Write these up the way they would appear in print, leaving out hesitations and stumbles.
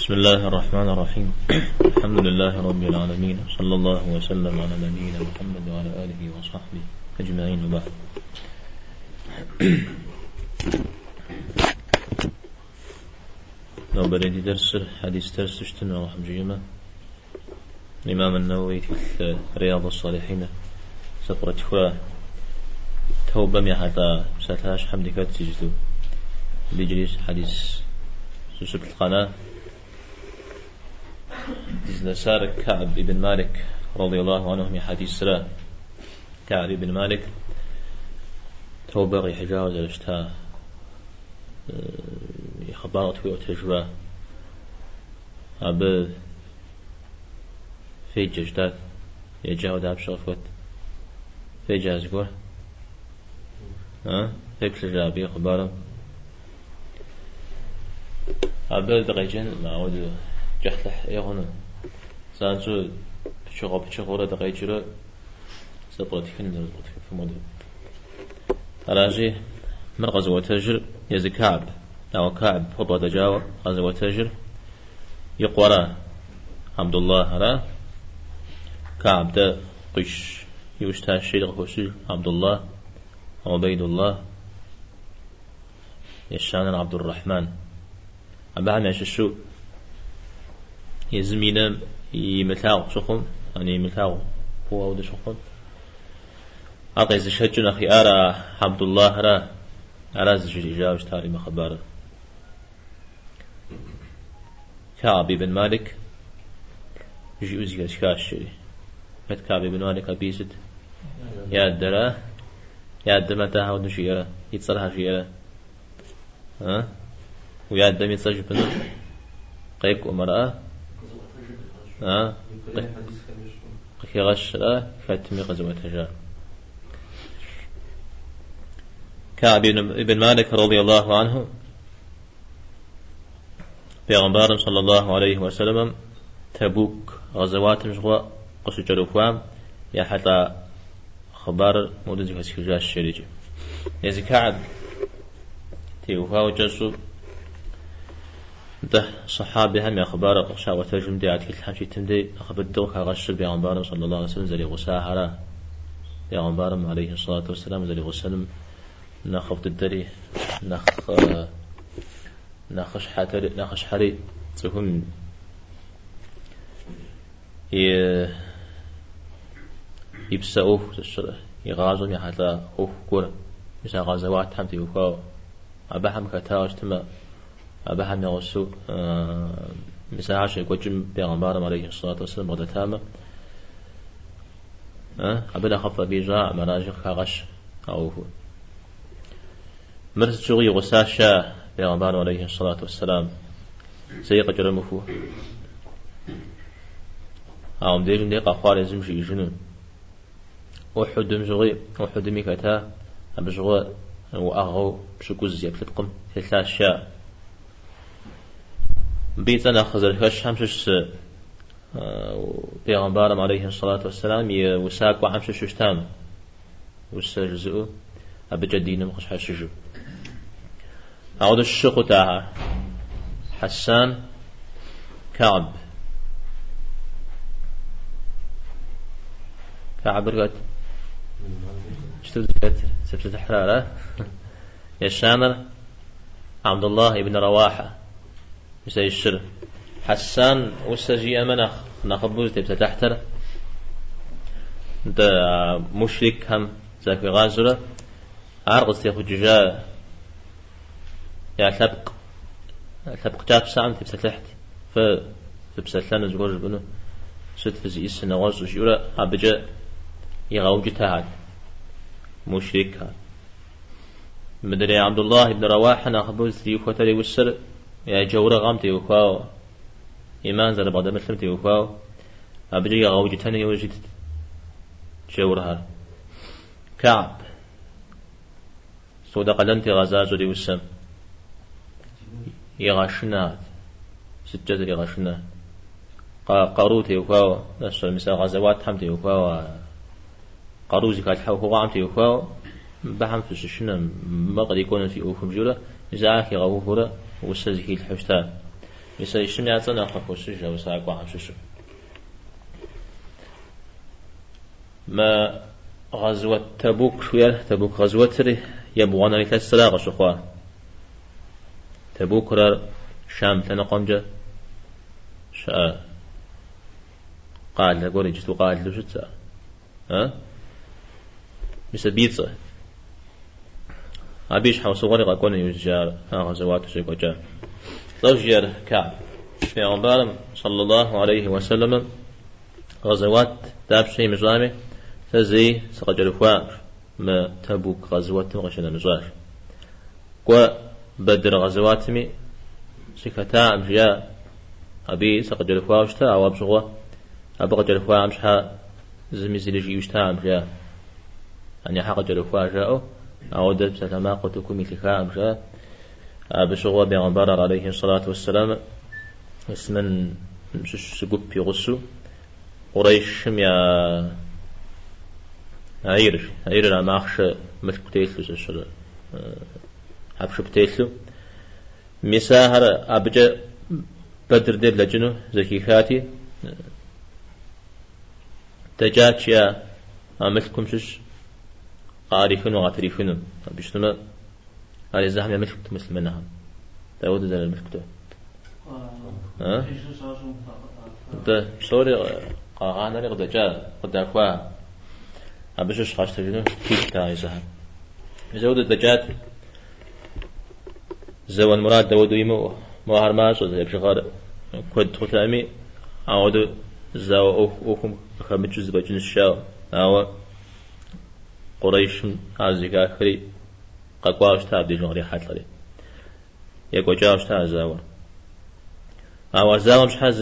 بسم الله الرحمن الرحيم. الحمد لله رب العالمين، صلى الله وسلم على نبينا محمد وعلى آله وصحبه أجمعين، وبعد. لو بريد درس حديث درس اشتنا وحمجيمة الإمام النووي في رياض الصالحين سفرة فوا توبة مي حتى ساتاش حمدك تجدو بيجلس حديث سوسة القناة نسار كعب بن مالك رضي الله عنه من حديث سرا. كعب بن مالك توبة يحجاوز الاشتاء يخبرت في تجربة أب في جدات يجاود أب شغفت في جازقور في بسجابي خبره أب دقيقين ما عود جحلح يغنى سانسو بشغورة دقيقة سبرت كن في مدة راجي من غزوة تجر يزي كعب أو كعب خطوة تجاوب غزوة تجر يقورا عبد الله را كعب ده قش يوشتا الشيء غفوشي عبد الله عبيد الله يشان عبد الرحمن أبعنا شو يزمينا يمتاو شخم يعني يمتاو هو ود شخم أعطي زشجنا أخي أرى عبد الله را أرى زجري جاوش تاري مخباره. كعب بن مالك يجوز كاشري مت كعب بن مالك أبيزد يا الدرا يا الدم تاها ونشيرة يتصلها شيرة ويا الدم يتصج بنو قيك ومرأة قيك غش لا فاتمي غزوة تجار. كعب بن مالك رضي الله عنه پیغمبر صلى الله عليه وسلم تبوك غزوات مشغوة قصة جلوفوام يا حتى خبر مودزي فسكجاش الشريجي يزي كعب تيوفاو جسو ده صحابي هم أخبار قشا وترجم دي عتيل الحمشي تمدي أخبر دوك غشر بيغمبار صلى الله عليه وسلم زي غساهرة بيغمبار عليه الصلاة والسلام زي غسلم نخفض الدري نخش حري تهم يبسأوه يغازون يحتى أوه كورة مثل غزوات هم تيوفاو أبهم كتاوش تما أبهم يغسو مثل عاشر يقوجم بيغمبار عليه الصلاة والسلام غدا تامة أبدا خف بيجاع مراجع كغش أو مرت شغي غساشا بيغمبار عليه الصلاة والسلام سيقى جرمفو عم ديجن ديقى خوارزم شي جنون وحد مشغي وحد ميكتا أبشغي وأغو بشكوز يبتلقم ثلاث شاء بيتنا خزر هش همشش بيغمبار عليه الصلاة والسلام يوساق وعمشش شتام وسجزؤ أبجدين مخش حشجو عود الشق تاعها حسان كعب رقت اشتوزت سبت حرارة يشانر عبد الله ابن رواحة مساي الشر حسان وسجي أمنا نخبوز تبت تحتر ده مشرك هم ذاك غازرة عرقص ياخد ججاء يا ثبق جاب سام تبت تحت فبسلان زوج بنو ست في السنة غاز وشيورا أبجا يغوج تاعد مشرك مدري عبد الله ابن رواحة نخبوز يخوتري والسر يا جورا غامتي وخاو إيمان زر بعد مسلمتي وخاو أبجا يغوج تاني وجد جورها كعب صدق لنتي غزاز ودي والسم يغشنا سجد يغشنا قاروتي وخاو نفس المساء غزوات حمتي وخاو قاروزي كاتحو هو عمتي وخاو بحم في الشنة ما قد يكون في أوفم جورة إذا عاكي غوفورة وسزكي الحشتان يسيشم يعطنا خفوشش أو ساقوا عشش ما غزوة تبوك شوية تبوك غزوة تري يبغون لك السلاغ شخوا تبوك رار شام تنقمجة شاء قال لقول جتو قال له شتا بسبيتة أبيش حوص ورقة كون يجار غزوات شيء وجا توجير كعب في عمر صلى الله عليه وسلم غزوات تاب شيء مجامع فزي سقجر فاش ما تبوك غزوات غشنا مجاش و بدر غزوات مي سكتا أمشيا أبي سقجر فاش تا أو أبشغوا أبغى جرفوا أمشها زميزي لجي يشتا أمشيا أني حق جرفوا جاءوا أود بسلامة قتكم مثلها أمشا بشغوا بيغمبر عليه الصلاة والسلام اسمن مش سقوب بيغسو قريش يا عير ما أخش ملك بتيسلو زشر حبش بتيسلو مساهر أبجا بدر دير لجنو زكي خاتي تجات يا ملككم شش قاريخن وغاتريخن بيشتما على زحمة يا ملك مثل منها داود زال الملك ده سوري قاعنا لي قد جاء قد أخوا أبشش خاش تجنو كيف تاعي زهم زود الدجات زوال مراد داود يمو مهر ما صد يبشغار كود ختامي عود زاو أوكم خمسة بجن الشاو أو قريش عزيك آخري قاقواش تاب دي جنغري حاتلري يقو جاوش تا زاور أو زاور مش حاز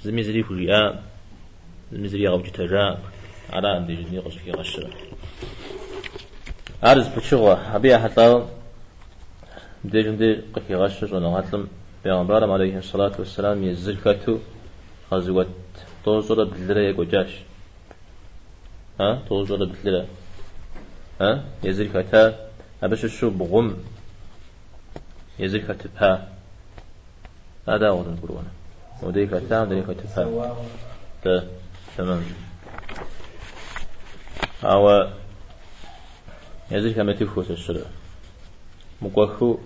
زميزري فجيئة زميزري غوجي تجاب على أن دي جني غشكي غشرة عرض بتشغوة أبيع حتى دي جندي قكي غشر ونغاتلم بيغمبرم عليه الصلاة والسلام يزلكتو غزوة توزر بدلرة يقو جاش توزر بدلرة يزلكتا أبش الشو بغم يزلكت بها هذا هو القرآن وديك تا وديك تفها تمام أو يزلك ما تفوت الشرع مقوخو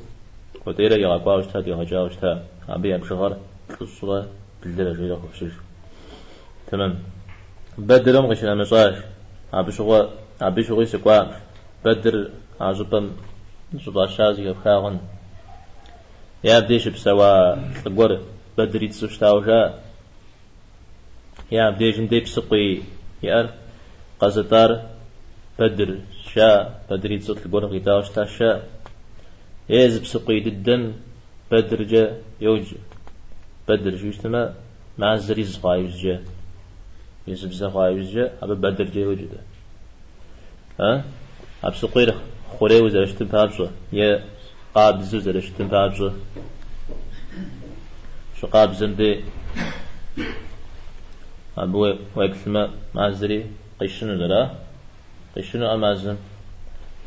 وديرة يغاقوا وشتا يغاجا وشتا أبي أبشغر الصلاة بالدرجة إلى خفشش تمام بدرهم غشنا مصاش أبي شغل سقوا بدر عزبا زبا شازي بخاغن يا بديش بسوا تقور بدري تسوشتاوجا يا بديش ندي بسقي يار قزطار بدر شا بدري تسوت تقور غيتاوشتا شا يز بسقي ددن بدر جا يوج بدر جوشتما مع الزريز غايوز جا يزب زغايوز جا أبا بدر جا يوجد أبسقي خوريو زرشتن بابزو يا قابزو زرشتن بابزو شو قابزن دي أبوي ويكثما معزري قيشنو درا قيشنو أمازن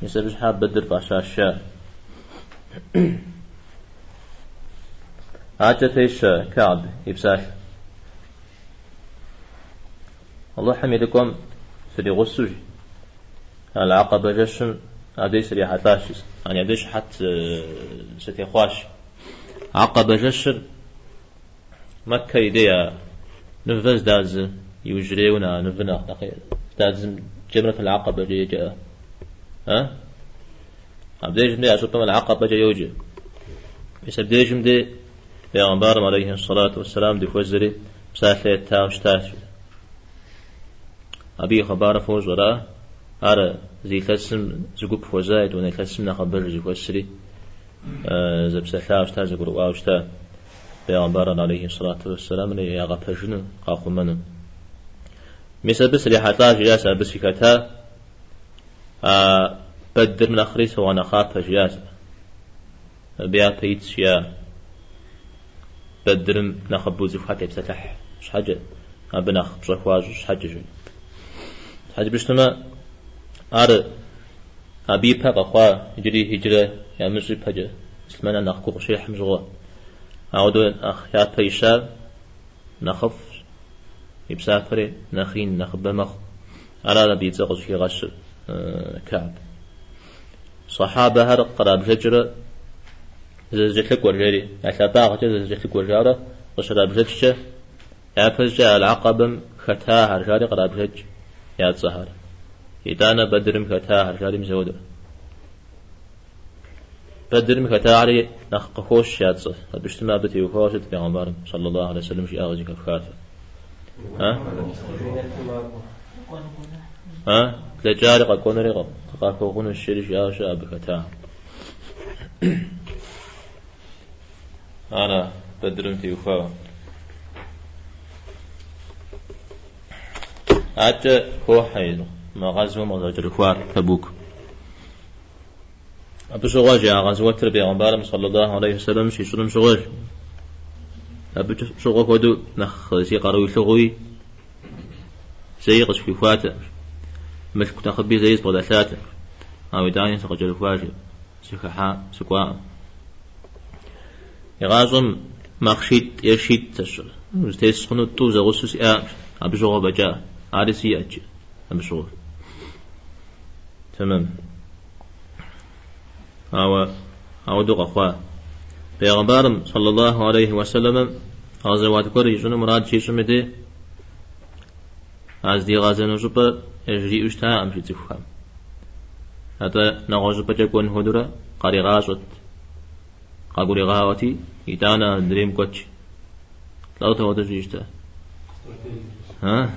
يسبش حاب بدر باشا الشا عاجتيش كعب يبساش الله حميدكم سري غسوج العقبة جشن أديش ريحة تاشيس يعني أديش حتى ستيخواش عقبة جشن مكة يديا نفذ داز يوجريونا نفنا نقيل داز جمرة العقبة جي جاء أبديش مدي أشوفهم العقبة جي يوجي بس أبديش مدي بيغمبارم عليه الصلاة والسلام دي فوزري بساحة تاوش تاشي أبي خبار فوز وراه أرى زي تسم زقوب فوزايد وني تسم نخبر زي فوزري زي بساحة وشتا زي قرؤا وشتا بيغمبارنا عليه الصلاة والسلام لي يغفجن قاقمنا مثل بس اللي حتاج جاسا بس في كتا بدر من أخريس وانا خاف جاسا بيا بيتس يا بدر نخبو زفاتي بسلح مش حاجة أبنخ بصفواج مش حاجة جوي حاجة بشتما أر أبي بقى خوا هجري هجرة يا مشي بحاجة سلمان نخكو شيء حمزغو أودو أخ يا بيشاب نخف يبسافري نخين نخب مخ على بيتزقش في غش كعب صحابة هر قراب ججرة زجلك ورجالي أتابع زجلك ورجالة وشراب ججة يا فجأة العقبم ختاها رجالي قراب جج يا تصهر إدانا بدرم ختاها رجالي مزودة بدرم ختاها نخقوش يا تصه بشتما بتي وخوشت في عمر صلى الله عليه وسلم شيء أغزي كفكافة تجاري قاكون ريغو قاكون الشريش يا شاب ختاها أنا بدرمتي وخوا أجا هو حيد ما غزو مزاج الخوار تبوك أبو شغاج يا غزوة تربية عمبارم صلى الله عليه وسلم شي شرم شغاج أبو شغاج ودو نخ سي قروي شغوي زي قش في فاتة مش كنت أخبي زي صبغ ثلاثة أو داين سقج الخواج سكحاء سكواء يغازم مخشيت يشيت تشر مستيس خنو توزا غسوس أبو شغاج بجاء عارسي أجي أبو شغاج تمام أو دق أخوة بيغمبارم صلى الله عليه وسلم غزوات كوري جن مراد شيء شمده از دي غازن وجبة يجري أشتها أمشي تفهم هذا نغوجبة جكون هدرة قاري غازوت قاقوري غاوتي يتانا دريم كوتش لو تهوت جيشتا ها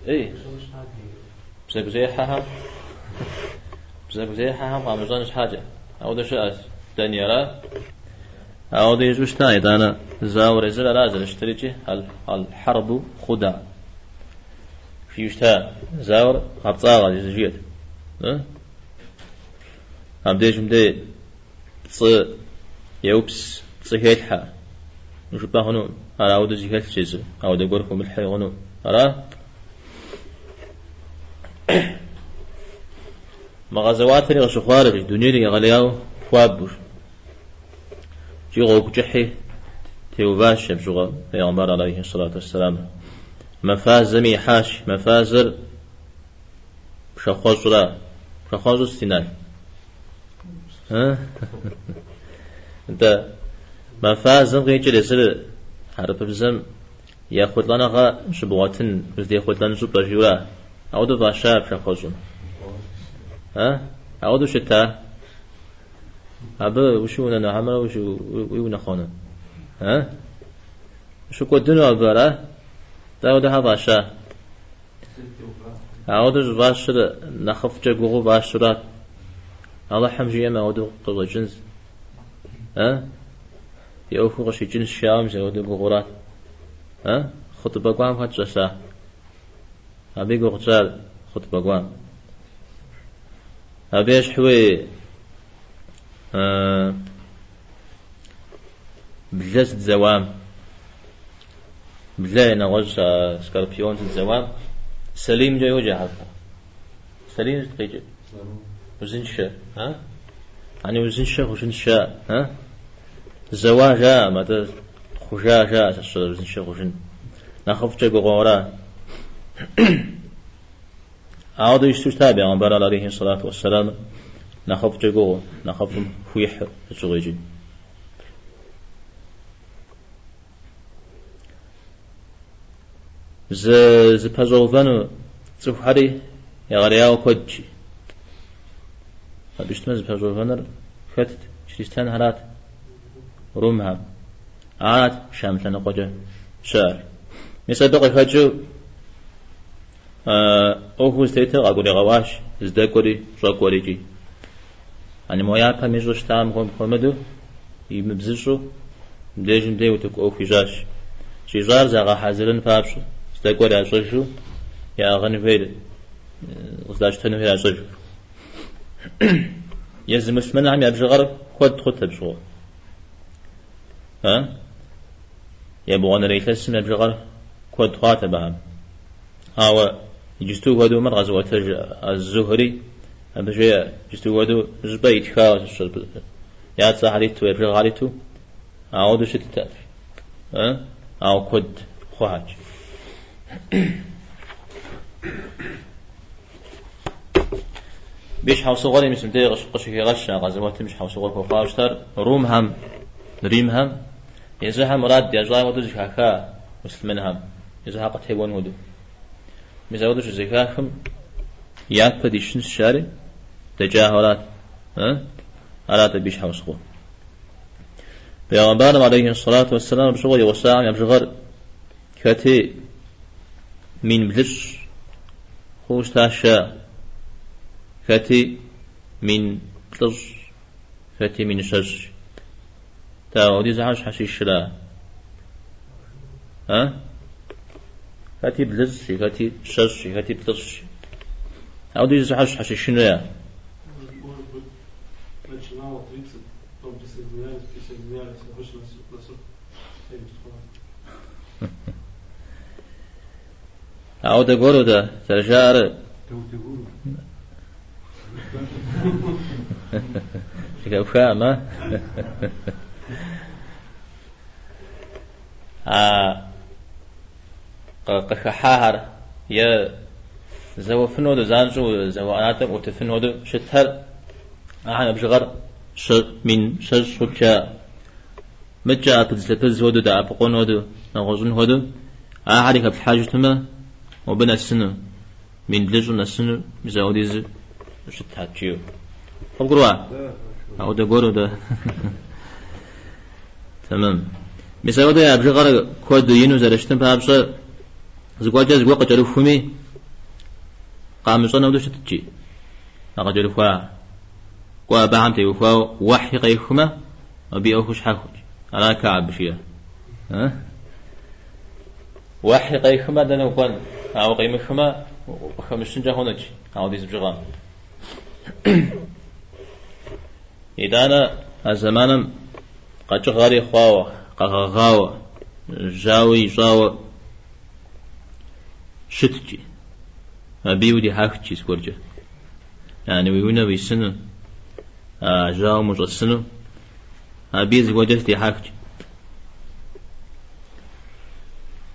ايه بسيب زي حها بسيب زي حها ما مزانش حاجة أو ده شأس دنيرا أو ده يجوش تايد أنا زاور إزل لازل اشتريتي الحرب خدع في يشتا زاور هبطاغة جزجيت هم ديش مدي يوبس هيتحا نشوفها هنو أرى أو ده زيهات جيزو أو ده قرفو ملحي هنو أرى مغازوات اللي غشخوارج الدنيا اللي غلياو خوابوش جيغو كجحي تيوباش بجغا بيغمبر عليه الصلاة والسلام مفازمي حاش مفازر شخوزرا شخوزو استنال انت مفازم غيجي لسر حرف بزم ياخد لنا غا شبواتن بزد ياخد لنا زوبا جوا أودو باشا شخوزون أودو شتا أبا وشو نعمل وشو ونخونه شو كودنا أبارا تاود هذا أودو باشر نخف جوجو باشرات الله حمجي ما أودو قبل جنس يأوفو غشي جنس شام زودو بغورات خطبة قام هاتشسا أبي قرصال خطبة قام أبيش حوي بجلس الزوام بجلس نغز سكاربيون الزوام سليم جاي وجه حتى سليم تقيج وزنشة يعني وزنشة وزنشة زواجا ما خشاشا تشتغل وزنشة وزن نخف جاي غورا أعود يشتوش تابع عن برا عليه الصلاة والسلام نخف جاي نخف فيح تشغيجي ز بازوفانو زفحري يغرياو كوجي بيشتمز بازوفانر فتت شريستان هرات رومها عاد شامتنا قجا شار مصدق فاجو أوه ستيتر أقولي غواش زدكوري شاكوريجي أنا مويا كميزوش تام خمدو يمبزشو مديجم دي وتك أو في جاش شجار زغا حازلن فابشو زدكوري عشوشو يا أغني فيل وزداش تنو في عشوشو يزم مسمن عم يبجي غرب خد تبشو يبغون ريتلسن يبجي غرب خد خاطة بهم هاو يجستو هدو من غزوة الزهري أبجي يجستو هدو زبيت خاص يا تصحريتو يبغى غاريتو أعود شت تأفي أو كود خواج بيش حوص غالي مسلم تي قش في غشة غزوات مش حوص غالي فوقاشتر روم هم ريم هم يزها مراد يجلا ودوج هكا مسلمين هم يزها قد هيبون ودو مزودوش زكاهم ياك بديشن الشارع تجاهلات على تبيش حوص غو بيغمبار عليه الصلاة والسلام بشغل وساعة يبشغر كتي من بلش خوش تاشا كتي من بلش كتي من شج تاودي زعاش حشيش لا كتي بلش كتي شج كتي بلش أودي زعاش حشيش لا أعود أقوله ده ترجع شكله فاهم قحاهر يا زو فنود زانجو زو أناتم وتفنود شتهر أنا بشغر من شجع متجا تزلتز هدو دا أبقون هدو نغزون هدو أحد في حاجتهما وبنا السنة من بلجو السنة مزاوديز شتحاتشيو فقروا أو دا قولوا دا تمام مزاودي أبجي غار كود ينو زرشتن بابشا زقواجا زقوا قجلو فمي قامشان ودو شتتشي نقجلو فا قوا بعمتي وفا وحي قيخما وبيأوخش حاخج أنا كعب بشيء وحي قيخما دنا وقال أو قيمخما وخمسين جهونج أو ديس بجغام إذا أنا الزمان قد غاري خواوة قغاوة جاوي جاوة شتجي ما بيودي حاخجي سكورجة يعني ويونا ويسنو جاو مجسنو أبيز وجهتي حاكج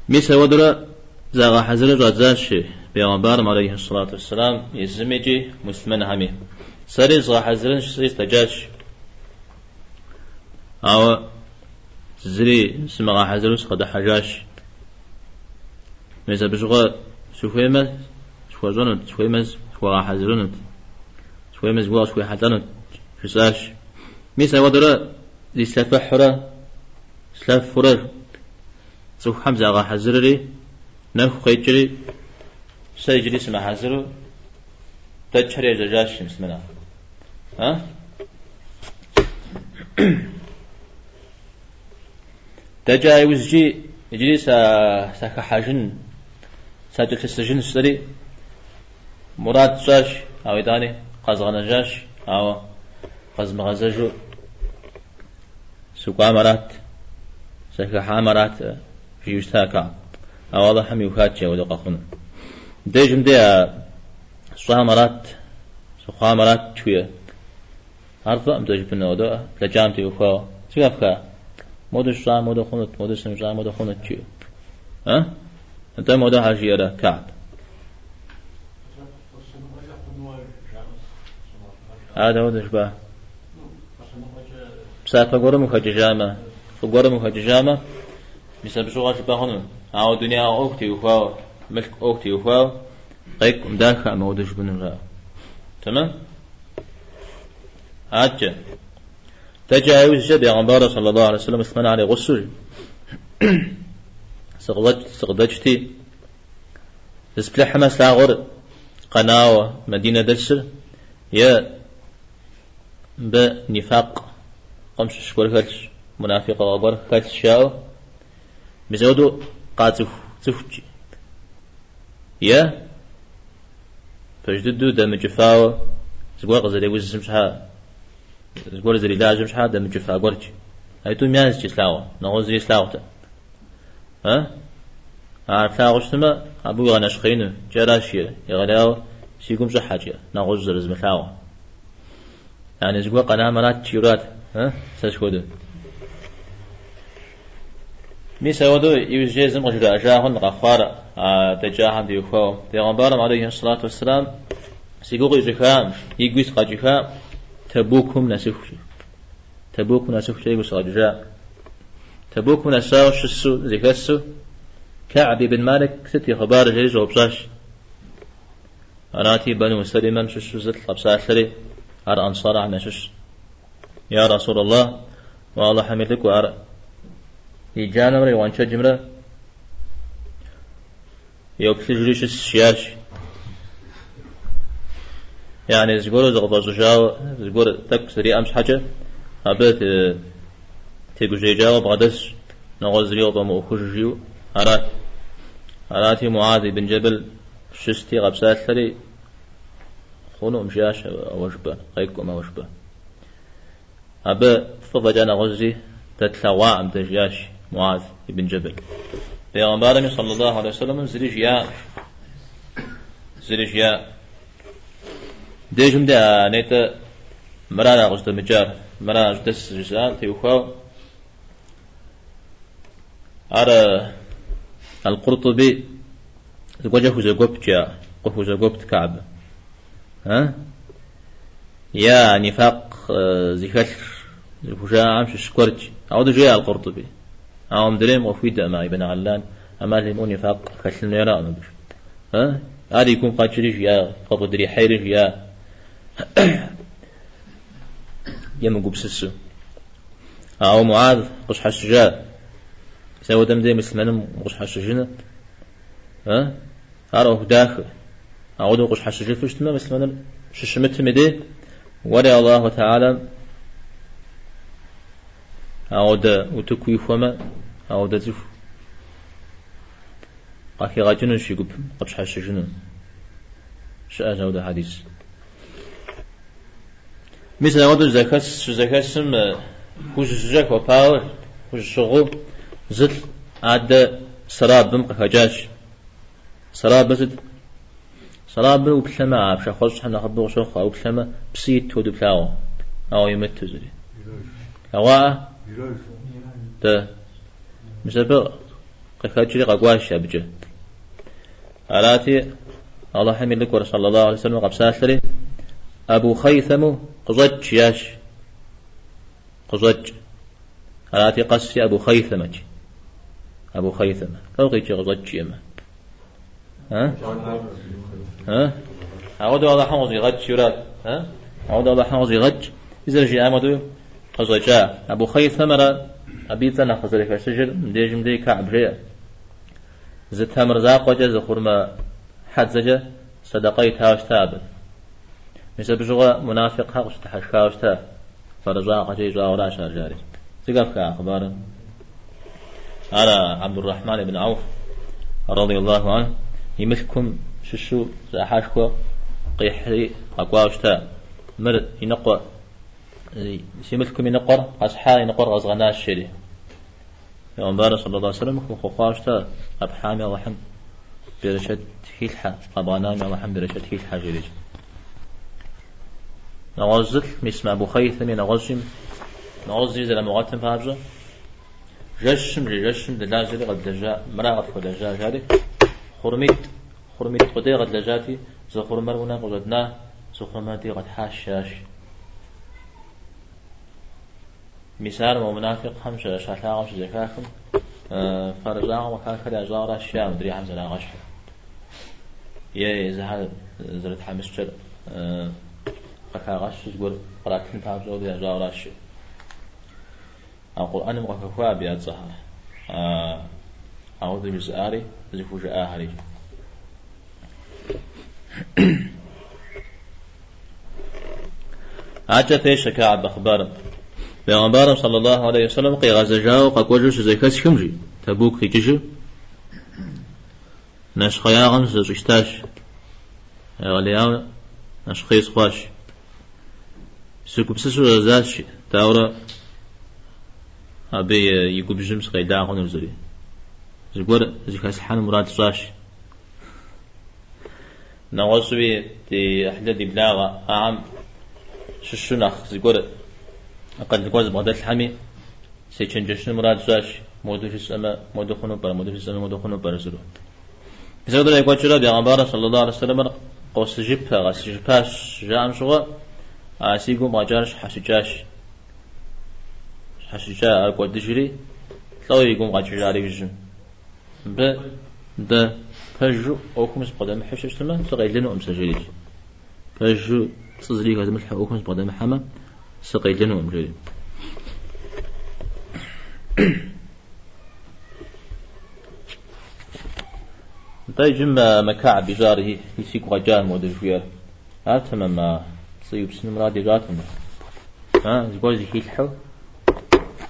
ميسا ودرا زاغا حزر رزاش بيغمبار عليه الصلاة والسلام يزمجي مسلمان همي سري زاغا حزرن شسري تجاش أو زري سمغا حزروس قد حجاش ميسا بشغا شوفيمز شوازونت شويمز شوغا حزرونت شويمز واش شوي حزرونت شساش ميسا ودرا دي سلفحرة سلفحرة سوف حمزة غا حزرري نفخ خيجري سيجري سما حزرو تجري جاجاش مسمنا تجاي وزجي يجري ساك حاجن ساجل السجن السري مراد جاش أو إداني قزغنا جاش أو قزم غزجو سوق مرات سكحة مرات في يشتاكا أو هم يخاتش ولا قخون ديجم دي سوق مرات سوق مرات شوية عارفة أم تجيبنا وده لجامتي وخوا سيافكا مود الشام مود خونت مود السمجام مود خونت شيء أنت مود حاجيرة كعب هذا هو دشبه سافر قرم خججامة قرم خججامة مثل بشوغاش باهون أو دنيا أختي وفاو ملك أختي وفاو قيك مداخل مودش بنرا تمام عجة تجاوز جب عمبارة صلى الله عليه وسلم اسمنا عليه غسل سقدجتي تسبلح حماس لاغر قناوة مدينة دسر يا بنفاق قمش شكور خلش منافق وغبر خلش شاو بزودو قاتف تفجي يا فجددو دم جفاو زقوا قزري وزم شحا زقوا زري لازم شحا دم جفا قرج هايتو ميانس جسلاو نغوزري سلاوتا عارفلاغشتما أبو غنشخينو جراشية يغلاو سيقوم شحاجة نغوز زرز ملاو يعني زقوا قناة مرات تيرات ساشكودو ميسا ودو يوجيزم رجل أجاهن غفار تجاهن ديوخو تيغنبارم عليه الصلاة والسلام سيقوغي جخام يقويس قاجخام تبوكم نسفش تبوكم نسفش يقويس قاجخام تبوكم نساو شسو زكسو كعب بن مالك ستي خبار جيز وبصاش أراتي بنو سليمان شسو زت لبصاش لي أر أنصار عنا شس يا رسول الله والله حميدك وأر يجانا مري وانشا جمرة يوكسي جريش الشياش يعني زقول زغض زجاو زقول تك سري أمس حاجة أبد تيجي جاو بغدس نغزري وضم أخرجيو أراتي معاذ بن جبل شستي غبسات لي خونو مشاش وشبه غيكم وشبه أبا فضجانا غزي تتلوى عم تجياش معاذ بن جبل بيغمبارمي صلى الله عليه وسلم زريجيا ديجم دا نيتا مرانا غزت مجار مرانا غزت جزال تيوخاو على القرطبي وجهه زقوبت كعب يا نفاق زكاش الفجاعة مش سكرت أعود جاء القرطبي أعوم دريم وفيد مع ابن علان أما لمون نفاق خشلنا يراء نبش هذا يكون قاتشريش يا قبضري حيرش يا يمقو بسسو أو معاذ قش حسجاء سوى دم دي مسلمان قش حسجنا أروه داخل أعود قش حسجاء فشتما مسلمان ششمت مدي ولي الله تعالى أعود وتكوي فما أعود زف قاكي غاجنون شي قب قش حسجنا شاء زود حديث مثل أعود زكاة سم خوش زجاك وباور خوش شغو زل عاد سراب بمق خجاش سراب بزد سراب وبسما بش خرج حنا خبو شوخ أو بسما بسيت تود بلاو أو يمت زري أوا ده مسبق قخاجري قواش أبجه علاتي الله حمد لك ورسول الله عليه وسلم قبساسري أبو خيثم قزج ياش قزج علاتي قصي أبو خيثمة أبو خيثمة لو قيتي قزج يما عود الله حمص يغج يراد عود الله حمص يغج إذا رجع أمده قزجا أبو خيثمة أبيتنا خزرك السجر مديجم دي كعب جاء زدها مرزاق وجه زخور ما حد زجه صدقيت هاوش تابل مثل بجوغة منافق هاوش تحشكاوش تاب فرزاق جي جاورا شارجاري تقفك أخبارا على عبد الرحمن بن عوف رضي الله عنه يمسكم ششو زحاشكو قيحري أقواوش تاب مرد ينقوى يمسكم ينقر أصحى ينقر أصغناش شري يوم صلى الله عليه وسلم خخواش تا أبحامي الله حم برشد هيلحة قبانامي الله حم برشد هيلحة جريج نغزل مسمى أبو خيثمي نغزم زي مغتم فابجة جشم دلاجري قد لجاء مراغت قد لجاء جاري خرميت قدي قد لجاتي زو خرمر ونا قدنا زو خرماتي قد حاشاش مثال ومنافق خمسة شاتلاغم شزكاكم فرزاغم وكان كده زارا الشام دري حمزة لا غشح يا زرت حمشتر قكا غش تقول قراتين تابزو دي زارا الشام القرآن مقففوا بيات زهر أعوذ بزاري زفوج آهري عجت ايش كعب أخبار بيغمبارم صلى الله عليه وسلم قي غزجاو قاكوجوش زي كاس كمجي تبوك كيجي ناش خياغم زوجتاش غلياو ناش خيس خواش سكوبسسو زاش تاورا أبي يكوب جمس قيدا غن الزري زغور زي كاس حان مراد صاش نوصبي تي أحلى دي بلاغة عام ششناخ زغور أقل جوز بغداد الحمي سيتشنجش مراد زاش مودو في السماء مودو خنو بر مودو في السماء مودو خنو بر زلو بسبب ذلك وجرا بيغمبار صلى الله عليه وسلم قوس جبها غاس جباش جام شغا عسيقو ما جارش حشجا أقوى دجري لو يقوم غاجراري بجن د فجو أوكمس قدام حشش لما سقيلنا أمسجلي فجو تصدري هذا ملح أوكمس قدام حما سقيلنا أمسجلي طيب جمع مكعب بجاره يسيق غجان مودجوير هات ما صيب سن مرادي جاتهم زبوزي يلحو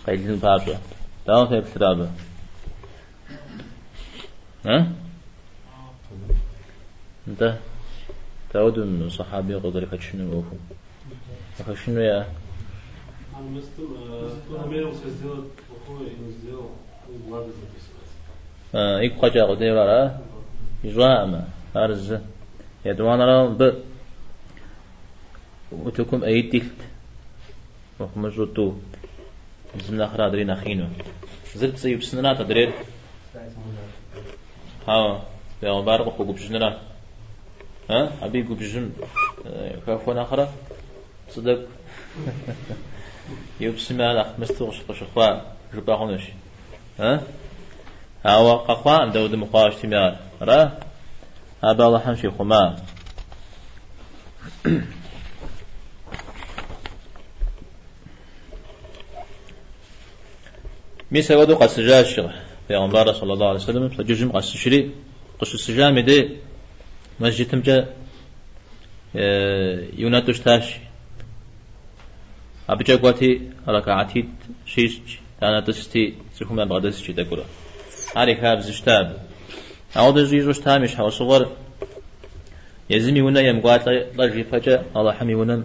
قيلين بابا داو في بسرابه انت تعود من صحابي قدر يخشنوا وفو يخشنوا يا يبقى جاء قدر يرى يجوا أما أرز يدوان راو ب وتكم أيديت وخمجوتو زمنا خرا درينا خينو زلت سيب سننا تدرير ها يا بارق خوب بجنرا أبي خوب بجن كافونا خرا صدق يبسم على مستوش قشخوا جبا هونش هوا قخوا عند ود مقاش تمار را أبا الله حنشي خما ميسا ودو قصجاش پیغمبر صلى الله عليه وسلم فجوجم قصشري قص السجام دي مسجد تمجا يوناتوش تاش أبجا قواتي ركعتي شيش أنا تستي سيكون من بعد سيجي تقوله هاري كاب زشتاب أعود زيجوش تامش حوا صغر يزمي ونا يمقات لجي فجأة الله حمي ونا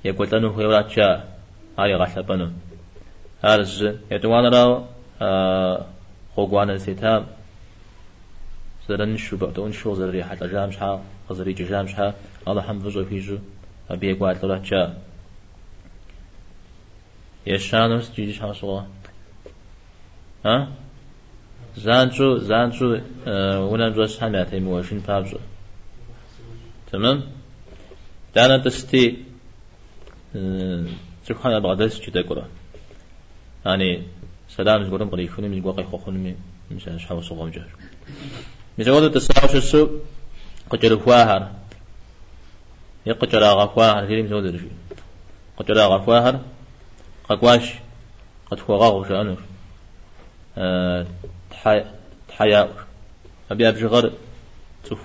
يقول لنه هيولات شاء هاري غحلبنا هارز يتوان راو خوغوانا سيتام زرن شو بقتون شو زري حتى جامشها غزري جامشها الله حمد فجو فيجو أبي يقول لنه شاء يشانوس جيجي حوا صغر زانجو ونا جوش حماتي مواشين بابجو تمام دانا تستي تكون بعدس كده كره يعني سلام زغرم قريفوني من قاقي خوخوني مش حاول صغام جار مزود تساوش السوق قجر فواهر يقجر غفواهر غير مزود الشيء قجر غفواهر قواش قد فوقه شانور تحيا أبي أبجغر تف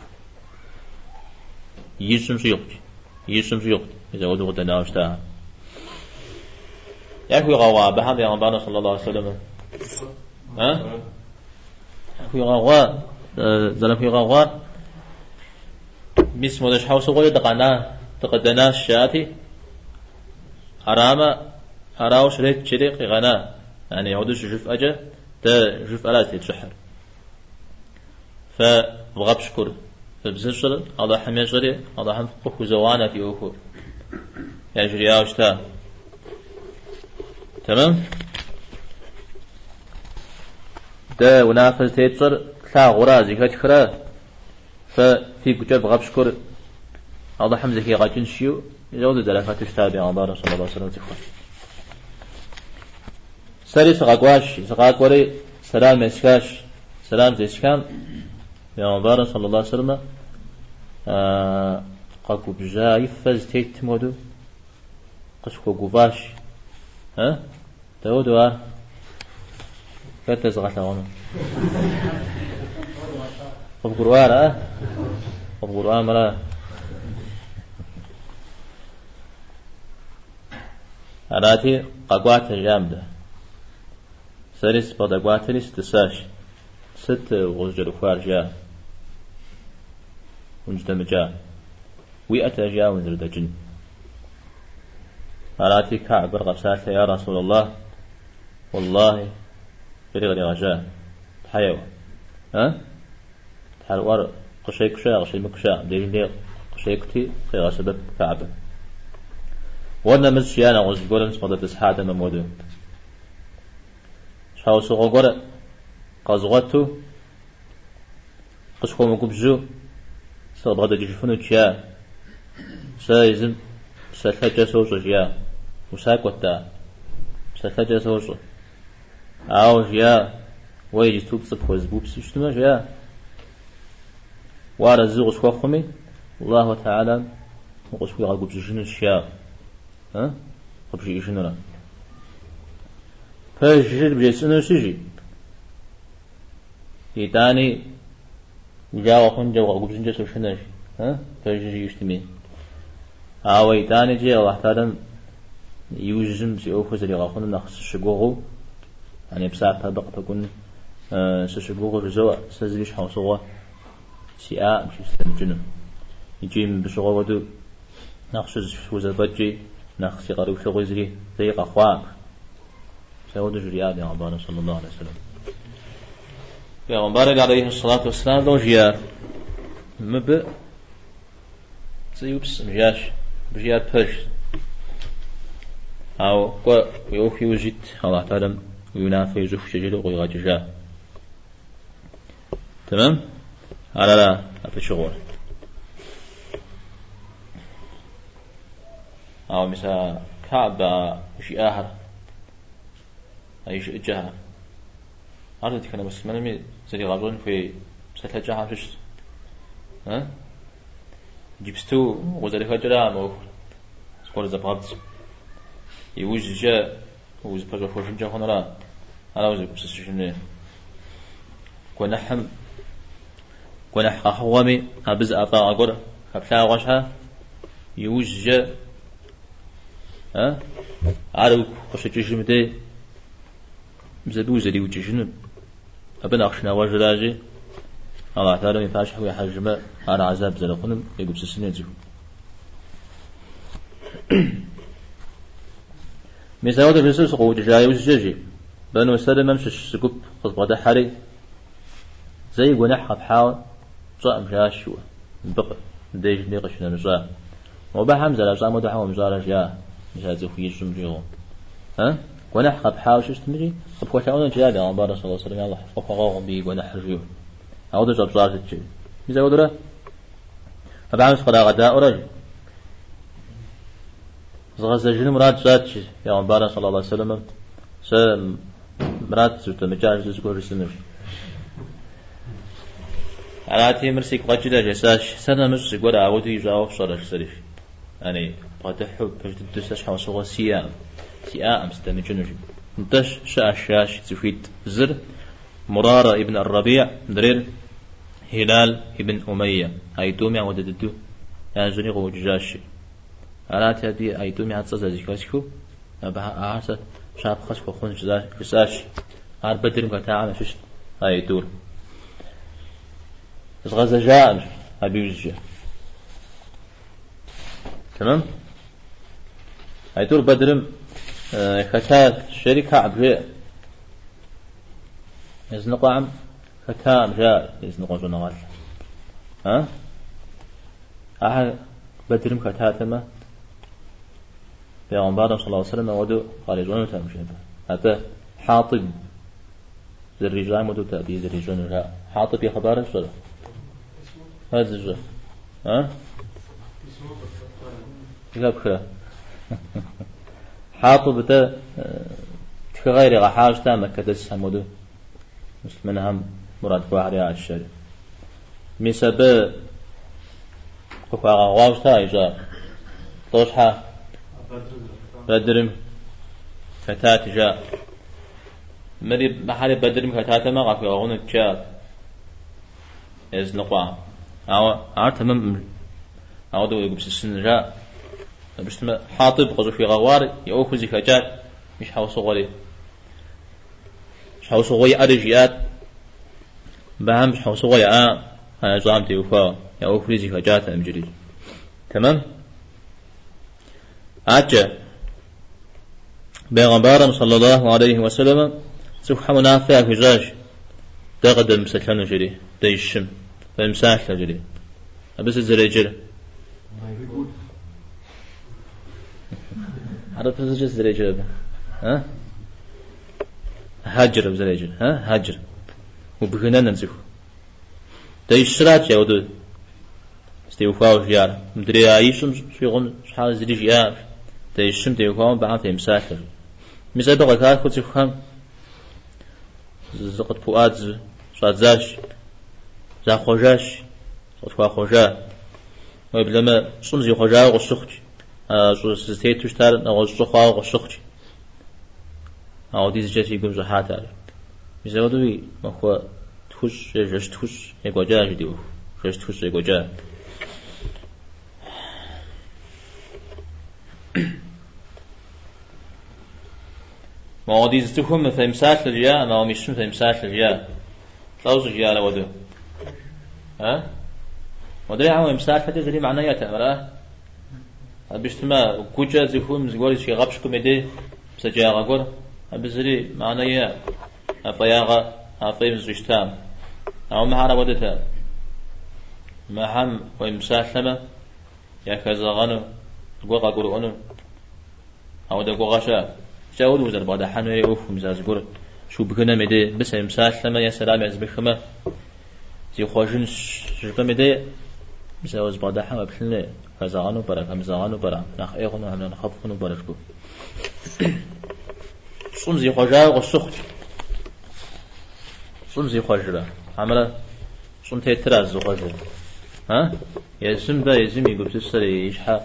يسم سيوق إذا ودو قد ناوشتها يأكل غوا بحمد يا ربنا صلى الله عليه وسلم يأكل غوا زلم غوا مس مدش حوس غوي تقدنا الشاتي أراوش ريت شريق غنا يعني يعودش جف أجا ده جف ألات يتشحر فبغى بشكر فبزنشر الله حمي جري الله حم فقه زوانا في أخو يجري أوشتا تمام ده ونافذ تيتشر لا غرازي كتخرا ففي كتاب بغى بشكر الله حمزة كي غاتين شيو يجود دلافات تشتابي عن الله صلى الله عليه وسلم تخوان سري سقاقوري سلام اسكاش سلام زيسكام يا مبارك صلى الله عليه وسلم قاكو بجاي فز تيت مودو قشكو قباش تودو كتز غتاونو قبقروار قبقروار مرا أراتي قاقوات الجامدة سريس بدقواتني ستساش ست غزجر خارجا ونجتمجا ويأتا جا ونزرد جن أراتي كعب رغبسات يا رسول الله والله برغني غجا تحيو تحلوار قشيك شا غشي مكشا ديرين لي قشيكتي خيغا سبب كعب وانا مسيانا غوز قولن سمدة تسحادة ممودو شاو سوغو قرأ قازغوتو قشكو مقبزو سابغدا جيشفنو تشيا سايزم سالحاجة سوزو جيا وساكوتا سالحاجة سوزو أو جيا ويجي توب صبح بوب سيشتما جيا وارا زوغ شوخمي الله تعالى وقشكو يغاقو بجيشنو تشيا ها قبجي يشنو لا فجر بجيسنو سيجي يتاني جاوا خنجا وقبل جنجا سوشناش ها فجي يشتمي أوي تاني جي الله تعالى يوجزم سيوفو زري غاخون نخص شقوغو يعني بساعة طبق تكون سشقوغو رزوة سزريش حوصوغو سياء مش يستمجنو يجي من بشغو ودو نخص وزبجي نخص يقارو شغو زري زي قخوان سيودو جرياد يا عبارة صلى الله عليه وسلم يا مبارك عليه الصلاة والسلام لو جيا مب سيوبس مجاش بجيات بش أو قو يوفي وجد الله تعالى وينافي زوف شجره ويغاججا تمام على لا أتشغل أو مثلا كعبة شيء آخر أي شيء جهة عرضت كنا بس ما نمي زي غازون في سلة جهة فيش ها جبستو وزاري خجرا مو سكور زبابت يوجد جاء وز بجوا فوشن جا خنرا على وز بسشنة كونحم كونح خوامي أبز أطاع أقول خبلا وشها يوجد جاء ها عارو خشجيش متى بزدو زدي وجيشنو أبن أخشنا وجلاجي الله تعالى يفاش حوي حجمة على عذاب زلقنم يقول سسنيزه مثال الرسول سقوط جاي وجاجي بنو سلم مش سقوط خطبة حري زي جناح بحاول صام جاشوا بقى ديج نقشنا نجا وبحمز على صام ودحوا مزارج يا مجازي في الجمجيرو ها جناح بحاول شو تمري بقوتاونا جاي عن بار صلى الله عليه وسلم الله فقاهم بي جناح رجيو أو ده جاب صارت شيء إذا قدره فبعمل قراءة غداء ورجل زغزجين مراد زاد شيء يا عن بار صلى الله عليه وسلم سام مراد زوجته مجاز زوجه رسمه على تي مرسيك قجدا جساش سنة مش قد عودي يجاوب صار شريف يعني قد حب تدسش حوصه سيام مستمجنوج انتش شاش تفيد زر مرارة ابن الربيع درير هلال ابن أمية أيتومي ودددو يعني زني قو جاشي على تادي أيتومي هتصل ذكرشكو أبها أعرف شاب خشكو خون جزاش عار بدر مقطع شش أيتور غزة جاء أبي وجه تمام أيتور بدر ختات شركة عبية إذن قام ختام جاء إذن قوزون غال ها أحد بدرم ختاتما بيغنبار صلى الله عليه وسلم ودو خارجون وتمشي هذا حاطب ذي الرجال ودو تأدي ذي الرجال حاطب يخبار الصلاة هذا الجزء ها كتاب خلا حاطب تا كغير غحاج تا مكتس همودو مسلمين هم مراد بحري على الشارع مسبب قفا غواوستا إجا طوشها بدرم فتات جاء مري بحري بدرم فتات ما غفي غون الجاب إذ نقوى أو تمام أو دو يقبس السن جاء بس حاطب قصو في غوار يأوكو زي فجات مش حوصو غلي مش حوصو غي أرجيات بهم مش حوصو غي أنا زعمتي وفا يأوكو زي فجات أمجري تمام أجا بيغمبارم صلى الله عليه وسلم سبحانه منافع في جاج تقدم سكنه جري ديشم فمساح جري بس الزريجر عرفت زوج زريجة ها هاجر بزريجة ها هاجر وبغنا ننزف تيشرات يا ودود استيوفاو جيار مدري عايشم شيغم شحال زريج يا تيشم تيوفاو بعض تيمساكر مثل بقى كات كنت فهم زقت فؤاد صادزاش زا خوجاش صفوا خوجا وبلما صمزي خوجا وسخت شو ستيت تشتار أو الصخوا وسخت أو ديز جاتي يقول زحات على مزودوي ما هو تخش جش تخش يقوجا جديو جش تخش يقوجا ما هو ديز تفهم في مسات الجيا ما هو مش في مسات الجيا ثوز الجيا لودو ها ودري عم مسات هذا زي معناته مراه بيشتما كوجا زيفهم زغوري شي غبش كوميدي سجا غور بزري معناه أفياغا أفيم زوجتام أو معنا ودتها ما هم ويمسالمة يا كذا غنو قوقا قرؤنو أو ده قوقاشا جاول وزر بعد حنو يوف مزاز قر شو بكنا مدي بس يمسالمة يا سلام يزبخمة زي خوجن شرقة مدي بس أوز بعد حنو بحلنا كذا غنو برا كمزا غنو برا نخ إيغنو هم نخفقنو برا شكو صم زي خوجا وسخت صم زي خوجا عمله صم تيتراز خوجا ها يزم ده يزم يقول تسري يشحى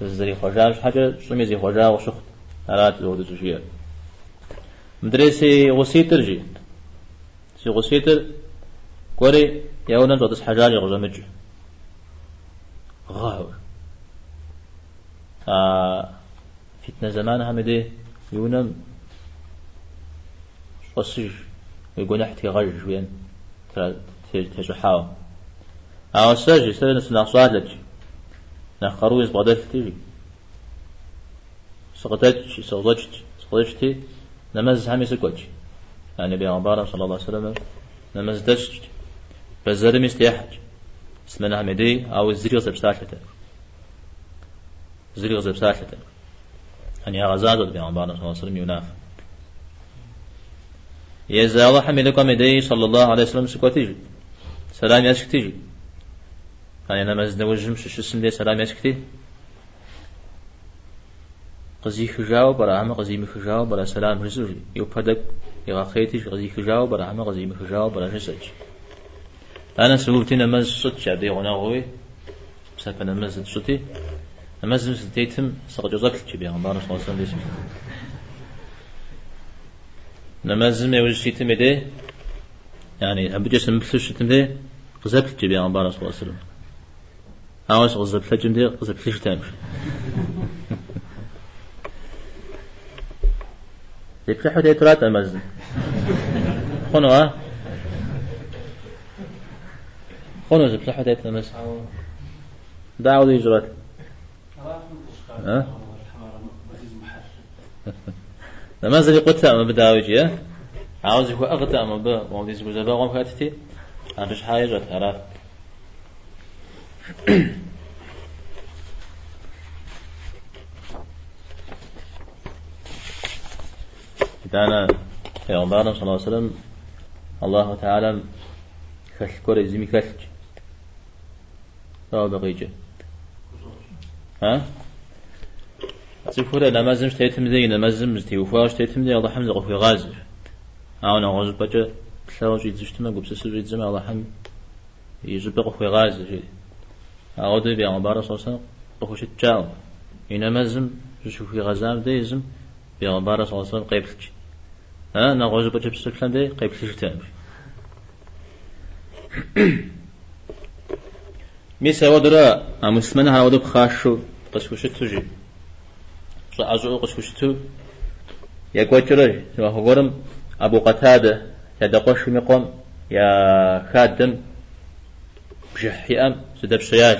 زي خوجا مش حاجة صم زي خوجا وسخت هرات لو دزوجيا مدرسي غسيتر جي سي غسيتر قوري يونا تودس حجاج غزمج غاور فتنة زمان همدي يونم قصير يقول نحتي غرج وين تجحاو أو ساجي سنة نصاد لك نخروز بعدك تيجي سقطتي نمز همي سكوتش يعني بيعبارة صلى الله عليه وسلم نمز دشت بزرم استيحج اسمنا همدي أو الزريغ زبساكته زريغ زبساكته يعني غزاد بيعبارة صلى الله عليه وسلم يناف يزا الله حملكم يدي صلى الله عليه وسلم سكوتيجي سلام يسكتيجي يعني أنا مزد وجم شو اسم لي سلام يسكتي قزي خجاو برا هم قزي مخجاو برا سلام رسوجي يوبدك يغاخيتيش قزي خجاو برا هم قزي مخجاو برا رسوج أنا سلوتي نمز صوت شعبي غناوي بسبب نمز صوتي نمز ستيتم سقجوزك تبي عن بارس وصل ليش نمازم يوجد تمدي يعني هم بجسم مثل شو تمدي قزبت تبي عن بارس صلى الله عليه وسلم عاوز قزبت تجمدي قزبت ليش تامش يفتحوا تيترات أمازم خنوا خنوا يفتحوا تيت أمازم دعوا يجرات ها نمازل يقطع ما بداويجي عاوز يكون أغطى ما با موليز بزبا قام فاتتي عارش حاجة تعرف دانا في عمرنا صلى الله عليه وسلم الله تعالى كشكر زمي كشك لا بقيجة ها سيفورة نمازم شتيتم ذي نمازم تيوفاش شتيتم ذي الله حمد غفي غازر أنا غازر بجا بسلاوج يتزشتما قبس سر يتزم الله حمد يجب غفي غازر أعود بي عمبارة صلى الله عليه وسلم غفوش التجاو ينمازم شوفي غازام ذي يزم بي عمبارة صلى الله عليه وسلم قيبلك أنا غازر بجا بسلاوج ذي قيبلك تامر ميسا ودرا مسلمنا هاودو بخاشو قسوش التجي أزعو قسوشتو يا كوتشري سواء هقولم أبو قتادة يا دقوش مقام يا خادم بجحيام سدب سياج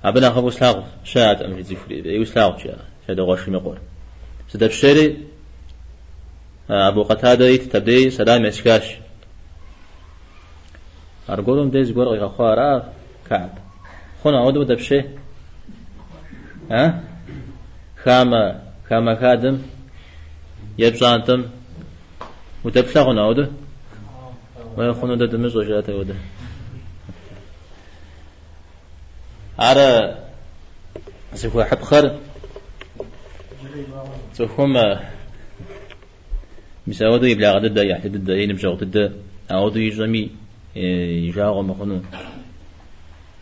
أبنا خبو سلاغ شاد أمر زفري يسلاغ يا دقوش مقام سدب شيري أبو قتادة يتبدي سلام يسكاش أرجولهم ديز قرق أخوارا كعب خنا عودوا دبشة ها خام خادم يبزانتم وتبلغنا وده ما يخونوا ده دمز وجاته وده على سوف حبخر سوفهم مساوده يبلغ ضد يحدد ضد ينمشي ضد أعوذ يجمي يجاو مخنو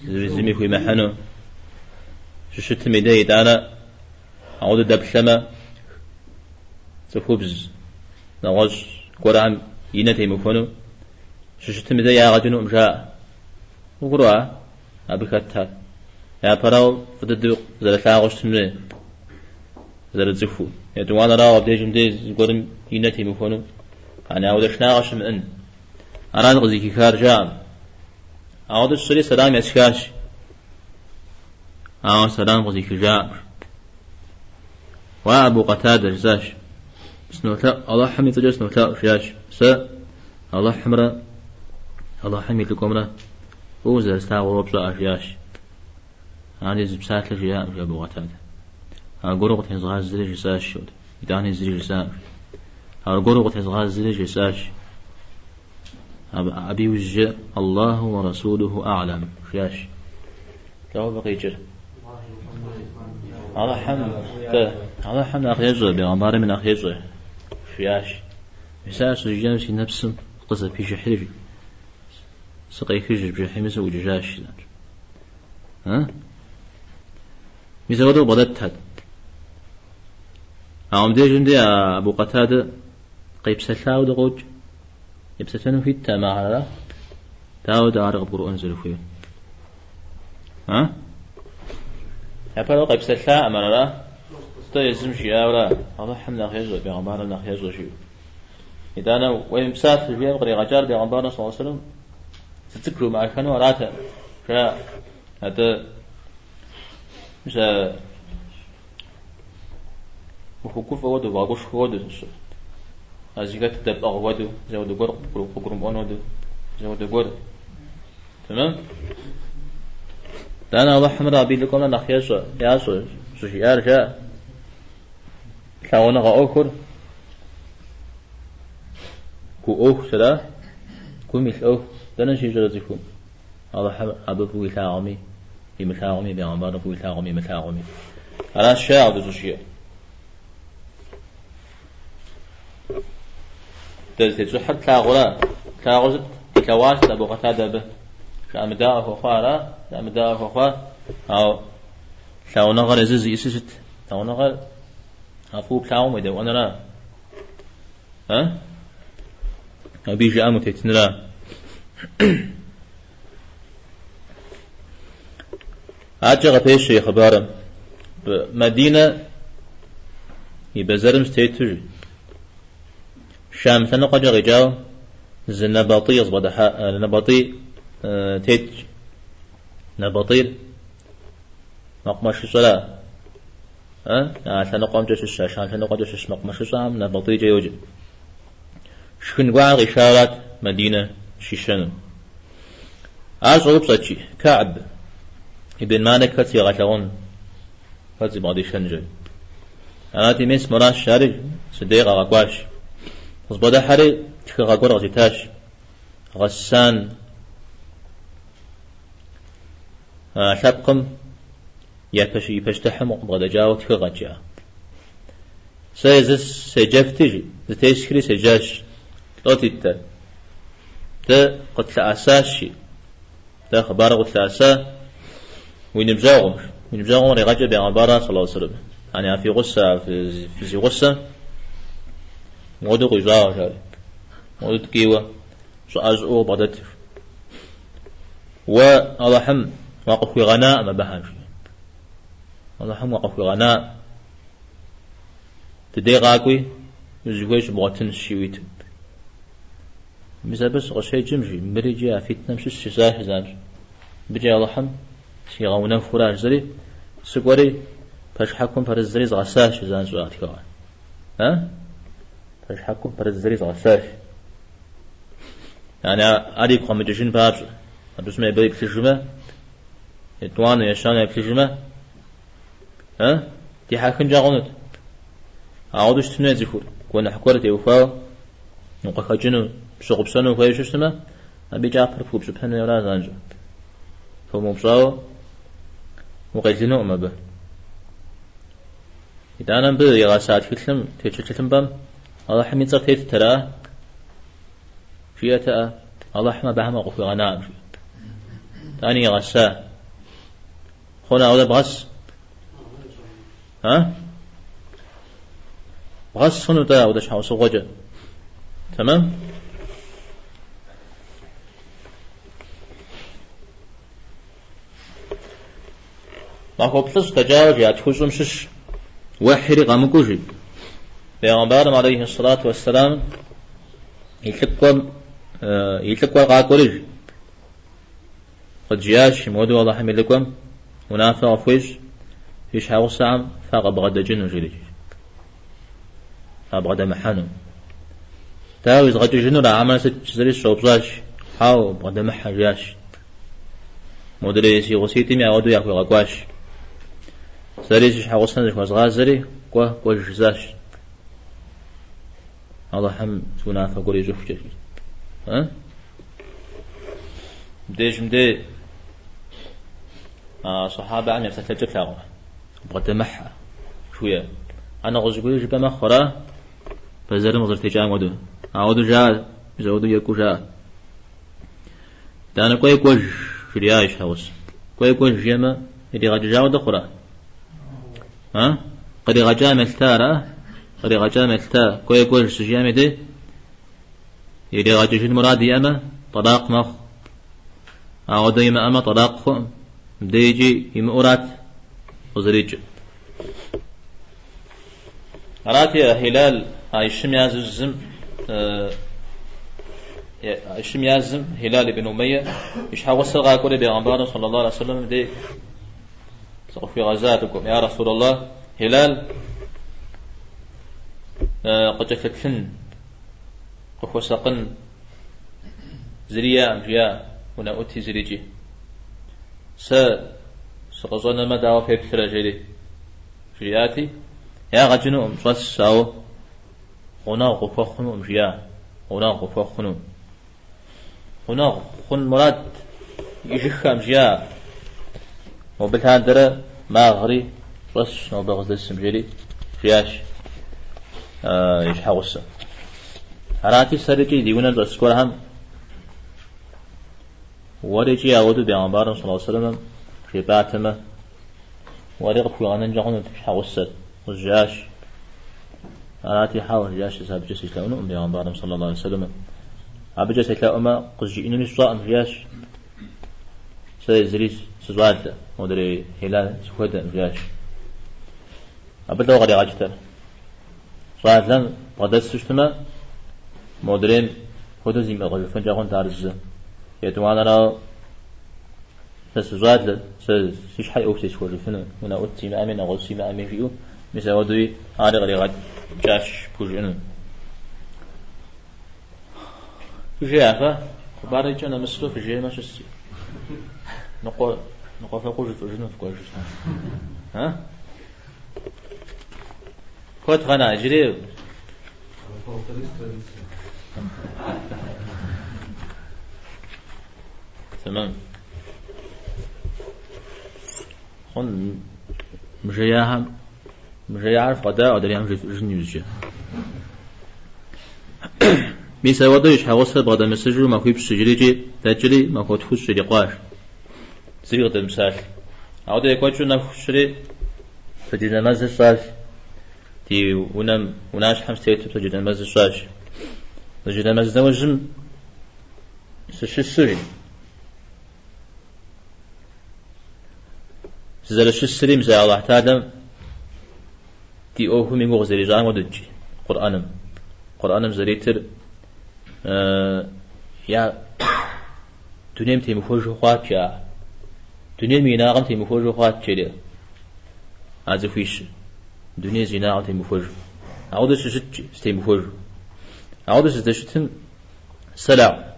زمي في محنو ششت ميداي دانا أعوذ دبشما سفوبز نواج قرآن ينتهي مخنو ششت ميداي يا غجنو مشاء وقرأ أبكتها يا براو فدد زلفا غشتمه زل زفو يدوانا راو بديجم ديز قرن ينتهي مخنو أنا أعوذ شناغش من أنا غزيكي خارجان أعوذ السري سلام يسكاش أعوذ سلام غزيكي جاء وأبو قتادة جزاش سنوثاء الله حمي تجاش سنوثاء فياش الله حمرا الله حمي لكمرا وزر استاغ ربصة أفياش هذه زبسات لجياء في أبو قتادة أقرق تنزغاز زري جساش شود يداني زري جساش أقرق تنزغاز زري جساش أبي وجه الله ورسوله أعلم فياش لو بقي جر الله حمد أخي يجر بغمار من أخي يجر فياش مساس رجال في نفس قصة في شحري سقي كجر بجحيمس وججاش ها مساودو بدت هاد عم ديجن دي أبو قتادة قيب سلاو دقوج يبسسنو في التماهرة داود عارق برؤون زلفين ها يبقى قيب سلا أمرنا تيزم شيئا الله حمد خيزو بيغمبارنا خيزو شيء إذا أنا وين بسات في البيت قري غجار بيغمبارنا صلى الله عليه وسلم تذكروا مع كانوا راته هذا مش وحكوف ودو باقوش ودو أزيكات تدب أغوادو زود قرق قرم أنودو زود قرق تمام لأن الله حمد أبي لكم أنا خياسو ياسو سوشي أرجع كأونا غأوكر كو أوك سلا كو مثل أوك دانا شي جرزكم الله حمد أبي بوي ثاغمي بمثاغمي بغمبار بوي ثاغمي مثاغمي على الشاع دو سوشي تلتجو حتى تلاغوز تلواش أبو قتادة به كأمداء فخارا كأمداء فخار أو تلاو نغر يزيز يسيست تلاو نغر أفو بلاو ميدا وأنا لا ها أبي جاء متيتنرا أجا غبيش خبارم مدينة يبزرم ستيتوجي شام ثنا قجا رجاو زنباطي يصبد نباطي تيج نباطير مقمش الصلاة عشان قام جش الشاش عشان قام جش مقمش الصلاة نباطي جيوج شكن قاع غشارات مدينة شيشان عزوب صتشي كعب ابن مالك كتي غشون كتي بعدي شنجي أنا تيمس مراش شارج صديق غقاش وصبدا حري تكغا قرغ زيتاش غسان شابقم يبش تحمق بغدا جاو تكغا جا سيزس سيجفتي زتيشكري سيجاش لوتيتا تا قتل أساشي تا خبار قتل أسا وينبزاغم رغجة بغنبارا صلى الله عليه وسلم يعني في غصة في زي غصة مودو قيزاو شاري مودو تكيوة سأزعو بدت والله حم واقف في غناء ما بحاش الله حم واقف في غناء تدي غاكوي يزويش بغتن الشيويت مثل بس غشي جمجي مريجي فتنة مش السيساح زانج بجي الله حم شي غونا فراج زري سقوري باش حكم فرزري غساش زانج واتكوان ها باش حكم فرزري غساش يعني أدي قام جشين بارج أدوس ما يبغى يكتشفه يتوان يشان يكتشفه ها دي حاكن جاغونت عودش تنازي فور كون حكورة يوفاو نقخجنو بسوقبسانو كويش اسمه أبي جعفر فوق سبحانه ولا زانجو فمبصاو وقيلنو أما به إذا أنا به يغاسات كتلم تيتشتلم بام الله حميد صار تيت ترى فيها الله حما بهم وقف غنام ثاني يغسا خونا أولا بغس ها بغس خنو تا ودش حوس وجه تمام ما هو بلس تجاوز يا تفوزم شش وحري قامكوجي بيغمبار عليه الصلاة والسلام يتلقوا قاقوريج قد جياش مودو الله حملكم ونافع فويج فيش حاوس عام فقبغد جنو جليج فقبغد محانو تاويز غد جنو لا عمل ستجزري الشوبزاش حاو بغد محاجاش مودريسي غسيتي مي عودو ياكو غاقواش سريش حاوس نزك وزغازري قوة جزاش الله حم ونافع قولي جوف جليج ها مدي صحابة عن يفتح تجفع بغد محا شوية أنا غزقولي جبا مخورا فزر مغزر تجاه ودو عودو جاء زودو يكو جاء دانا كوي كوج في رياش هاوس كوي كوج جيما إذا غجا جاء ودو خورا ها قد غجا ملتارا قد غجا ملتا كوي كوج سجيامي دي إذا غجا جن مرادي أما طلاق مخ عودو يما أما طلاق خم ديجي يما أرات وزريج أراتي هلال عايشم يازم عايشم يازم هلال بن أمية إيش حوصل غاكوري بيغمبار صلى الله عليه وسلم دي صغفي غزاتكم يا رسول الله هلال قد جفتن قفو سقن زريا أمجيا هنا أتي زريجي سقصنا ما دعوة في بثرة جدي جياتي يا غجنو مصص أو هنا غفخنو مجيا هنا غفخنو هنا خن مراد يجخ مجيا وبالهادرة ما غري بس نو بغز السمجري فياش يشحوص هراتي سرجي ديونا الأسكورهم ورجي أودو بيعمبار صلى الله عليه وسلم في باتمه وريق فلان نجحون تشحوص وجاش أراتي حاول جاش ساب جسيس لأنه بيعمبار صلى الله عليه وسلم أبى جسيس لأما قصجي إنني صائم جاش سيزريس سزواد مدري هلال سكوت جاش أبى لو غادي عجتر صاد لم غدا سشتما مدرين خود زيم غادي فنجاون تارز يتوانا را سزواد سيش حي أو سيش كل فن هنا أتي ما أمين أو سي ما أمين فيه مثل ودوي هذا غادي غاد جاش بوجين جافا خباري أنا مسلو في جي ما شستي نقول فقوج في جنوب فقوج ها كنت غنا أجري تمام خن مجياهم مجيعرف غدا أدري هم جنيوزجا ميسا ودوش حوصل بغدا مسجل ما كوي بسجلي تجري ما كو تفوز شري قاش سريغ دمسال عودا يكوتشو نفشري فجينا مزل صاش تي وناش حمستيتو فجينا مزل صاش فجينا مزل نوجم سشسري سزال الشسري مزال الله تعالى تي أوهو ميغو زري جان ودجي قرآنم زريتر يا دنيم تي مفوجو خوات يا دنيم يناغم تي مفوجو خوات جلي عزفيش دنيا زيناغم تي مفوجو عودة شجتي ستي مفوجو عودة شجتن سلع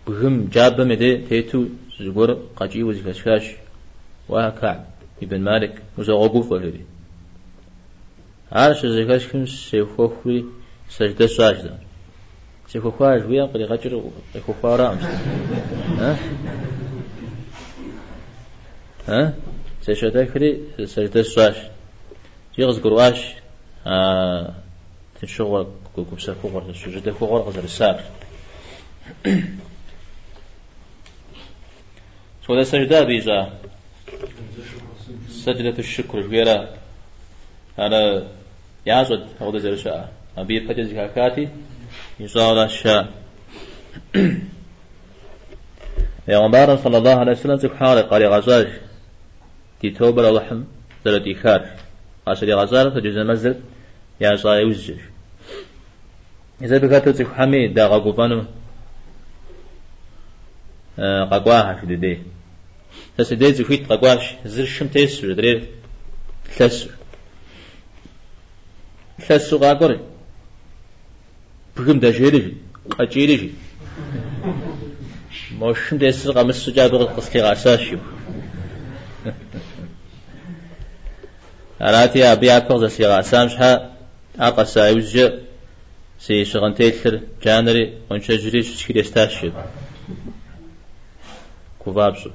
بهم جابة مدي تيتو زغور قاجي وزكاشاش وكعب ابن مالك وزغوقوف وهذه عارش زكاش كم سيخوخي سجدة ساجدة سيخوخاش ويا قد يغجر يخوخا رامش ها سيشتا كري سجدة ساج يغز قرواش تنشغل كوبسا فوق السجدة فوق غزر السار سودا سجدة بيجا سجدة الشكر غيرا أنا يعزد هذا زرشة أبي فجأة زكاتي يزال الشاء يا عمر صلى الله عليه وسلم سبحانه قال غزاج دي توبة اللحم ذلك خار عشان غزال فجزء مزل يا صاي وزج إذا بكاتو سبحانه دا غوبانو قاقواها في دي تسدي زفيت قاقواش زر شمتيس ودري ثلاث قاقوري بكم دجيري أجيري موشم ديسر قامس سجاب قصكي غاساشيو أراتي أبي أكوز سيغاسام شها أقصى يوزج سي شغنتيتر جانري ونشجري شكل يستاشيو كوبابسو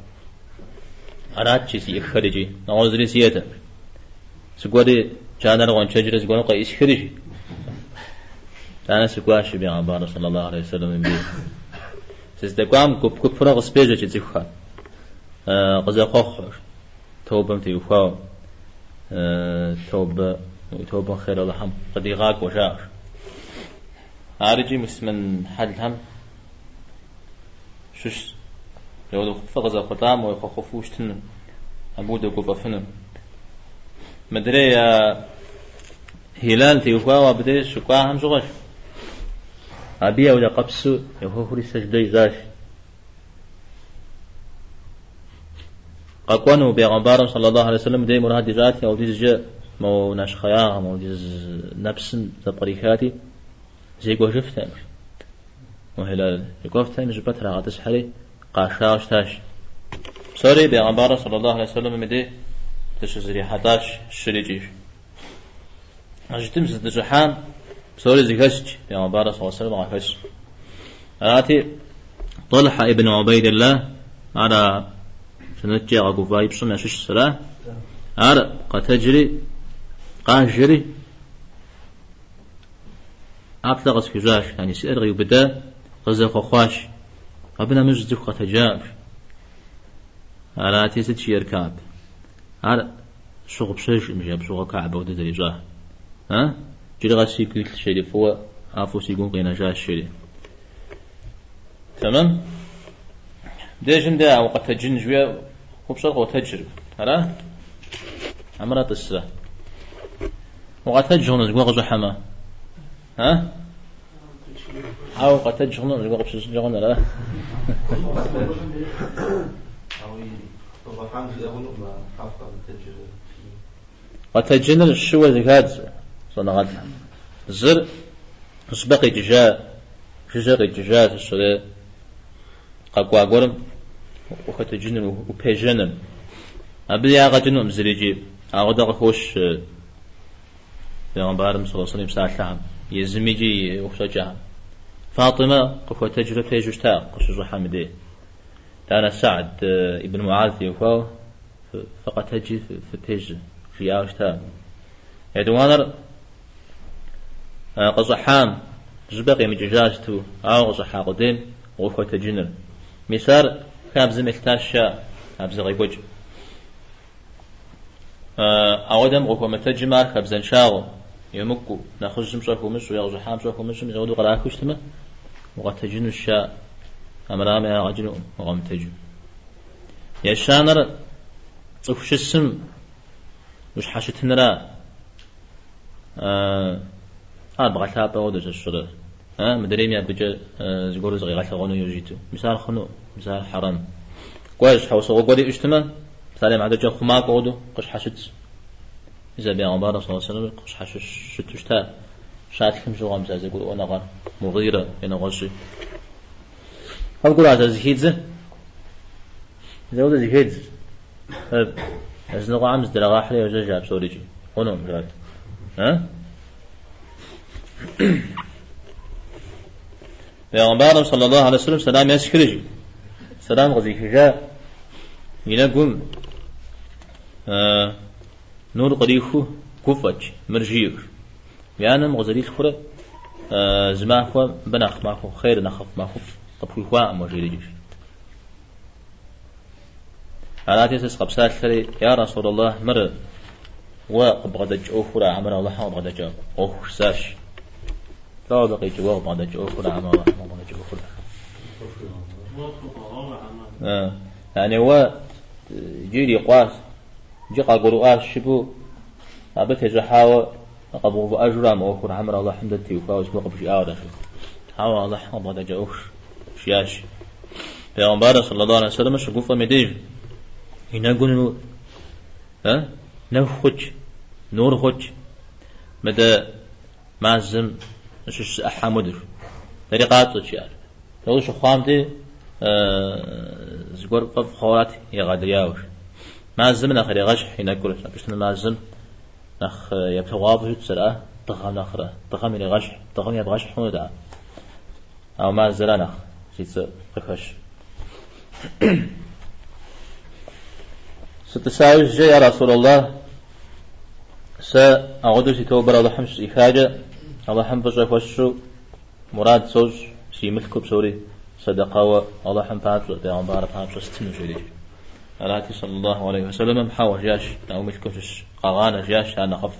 أراتي سي إخرجي نعوذ سيئة سقودي جانر ونشجري سقودي قيس خرجي أنا سقواش بيعبار صلى الله عليه وسلم بيه سيستقام كوب فرق سبيجة تزخها قزا خوخ توبم تيوفاو توبة خير الله قد يغاق وشاش عارجي مسمن حدهم شش لو فقزا قطام ويخوفوش تن أبودا كوبا فنن مدري هلال تيوفاو بدي شقاهم شغش أبي أولا قبسو يهوهري سجدي زاش قاقوانو بيغمبارم صلى الله عليه وسلم دي مرهد ذاتي أو ديز جاء مو ناشخياهم أو ديز نفسن تبريكاتي زي قوشفتها وهلال يقوفتها مش بطرة غاتس حري قاشاوش تاش سوري بيغمبارم صلى الله عليه وسلم دي تشزري حتاش شريجيش أجتم زدجحان سوري زكاشج يا مبارك صلى الله عليه وسلم عفش آتي طلحة ابن عبيد الله على سنتجي غقوفاي بسم يشش سلاه على قتجري قاجري أبتغس في جاش يعني سيرغي وبدا غزق وخواش أبنا مجزق قتجاش على آتي ستشي يركاب على شغب شيش مجاب شغب كعبة وددري جاه ها جري غاسي كل شيء فوا عفوا سيقوم قينا جاء الشيء تمام ديجن ده وقت تجن جوية وبصر قوة تجرب هلا عمرات السلة وقت تجهن زقوا غزو حما ها أو وقت تجهن زقوا قبش جهن لا قد تجن الشوى ذكات صنعت زر سبقي جاء جزاقي جاء الصلاة قاقوا قرم وقت جنن وبيجنن أبدي أغا جنن مزريجي أغدا خوش بيغمبارم صلى الله عليه وسلم ساعة يزميجي وخشجها فاطمة قفوة تجرى بيجوشتا قشجو حامدي أنا سعد ابن معاذ يوفاو فقط تجي في بيج في آوشتا يدوانر قصحام زبقي مجاجتو أو قصحا قدين وقفوة تجنن مسار كابز ملتاشا كابز غيبوج أودم قفوة متجمار كابزن شاو يمكو ناخذ مشاكو مش ويغزو حام شاكو مش يزودو قراكوش تما وقد تجن الشاء أمرام يا رجل وقام تجن يا شانر وش السم وش حاشت نرى بغى ثابة ودش الشرة مدريم يا بجا زقول زغي غاث غنو يجيتو مثال خنو مثال حرام كويس حوص وقولي اجتماع مثال عدد جا خما قودو قش حاشت إذا بيع عبارة صلى الله عليه وسلم قش حاشت شتوشتا شاتكم شو غام زي يقول أنا غار مغيرة أنا غشي هقول هذا زهيدز زود زهيدز أزنق عامز درا حلي وجا جاب سوريجي قنوم جات پیغمبر صلی الله علیه وسلم سلام يسكرج سلام غزي حجاء ينقم نور قريخو كفج مرجير يعني مغزري خورة زماخو بناخ ماخو خير نخف ماخو طبخي خوا مجيرج على تيسس قبسات خري يا رسول الله مر وقبضج أخرى عمر الله قبضج أخر ساش لا بقي جواب قبضج أخرى عمر الله قبضج أخرى يعني هو جيري قاس جقا قرؤات شبو أبت جحاوة قبض أجرام أخرى عمر الله حمدتي وفاوز مقبش آودا حاوة الله قبضج أخر شياش پیغمبر صلی الله علیه وسلم شگوفا میدیج اینا گونو نفخج نور خج مدى معزم شش أحمدر طريقات وشيار لو شو خامتي زقور قف خوات يغادرياوش معزم نخر يغش حين أقول بس معزم نخ يبتغاض سرعة تخام نخرة تخام يغش تخام يبغش حمدا أو معزلا نخ سيت قفش ستساوي جاء يا رسول الله سأعود سيتوبر الله حمش إخاجة الله حم بجاك وشو مراد زوج سي ملكو بسوري صدقاوة الله حم بابجو دعوان بارا بابجو ستنو جيدي علاتي صلى الله عليه وسلم محاوة جاش أو ملكو شش قاغانا جاش أنا خف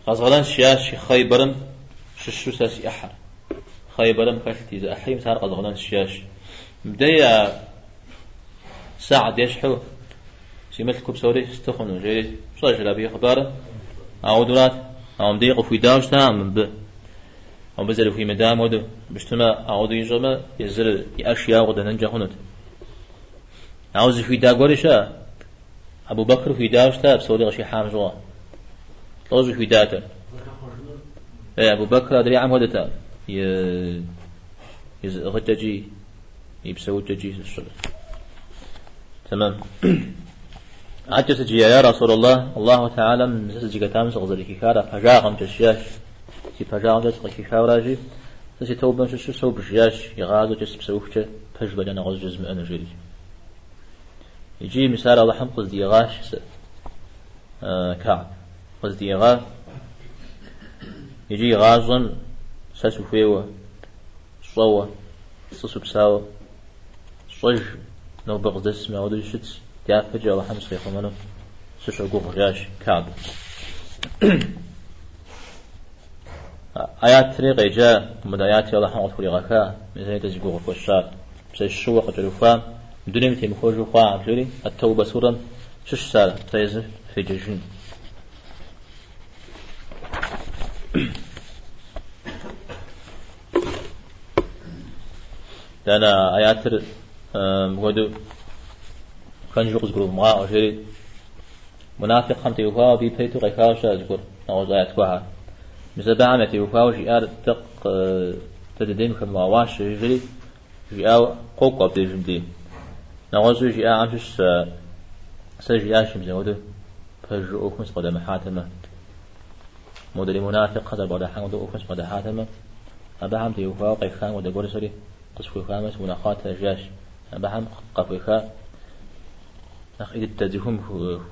غزغلان شياش خيبرم ششو ساسي أحر خيبرم كاشتي إذا أحيم سار غزغلان شياش بداية ساعد يشحو سي ملكو بسوري استخنو جيدي صاج لابي خباره أعودولات أو مديق في داوش تام ب أو بزل في مدام ود بشتما أعود يجمع يزل أشياء غدا ننجح هنود عاوز في داغوريشا أبو بكر في داوش تاب سوري غشي حامجوا طوز في داتا أبو بكر أدري عم ودتا غتجي يبسوي تجي الشغل تمام عجز جي يا رسول الله الله تعالى من سجى تامس غزل كيكارا فجاقم تشياش سي فجاقم تشقى كيكاراجي سي توبن شو سو بشياش يغازو جس بسوفته فجبل انا غز جزم انا جري يجي مثال الله حم قصدي غاش كعب قصدي غا يجي غازن ساسو فيوه صوه صوصو بساوه صج نو بغدس ما ودي شتس تعرف الله حمس في خمانه سشو قوق جاش كعب آيات طريقة جاء مدايات الله حمد فريقك مثل تزقوق الفشار بس الشوق جلوفا بدون متى مخرج فا عبجري التوبة سورة شش سالة تيزف في جيشن لأن آيات مودو كان يجوز قلوب معاه أو شيء منافق خمت يوفا في بيتو غيكاوش أذكر نعوز آيات كوها مثل بعمة يوفا وجيار تق تدين كم واش يجري جياو قوق أبدي جمدي نعوز جيا عمش سجيا شمزة ودو فجر أوكمس قدام حاتمة مودري منافق هذا بعد حان ودو أوكمس قدام حاتمة أبعمة يوفا وقيخان ودو قرصري قصفو خامس مناقات جاش أبعم قفوخا نخيد التزهم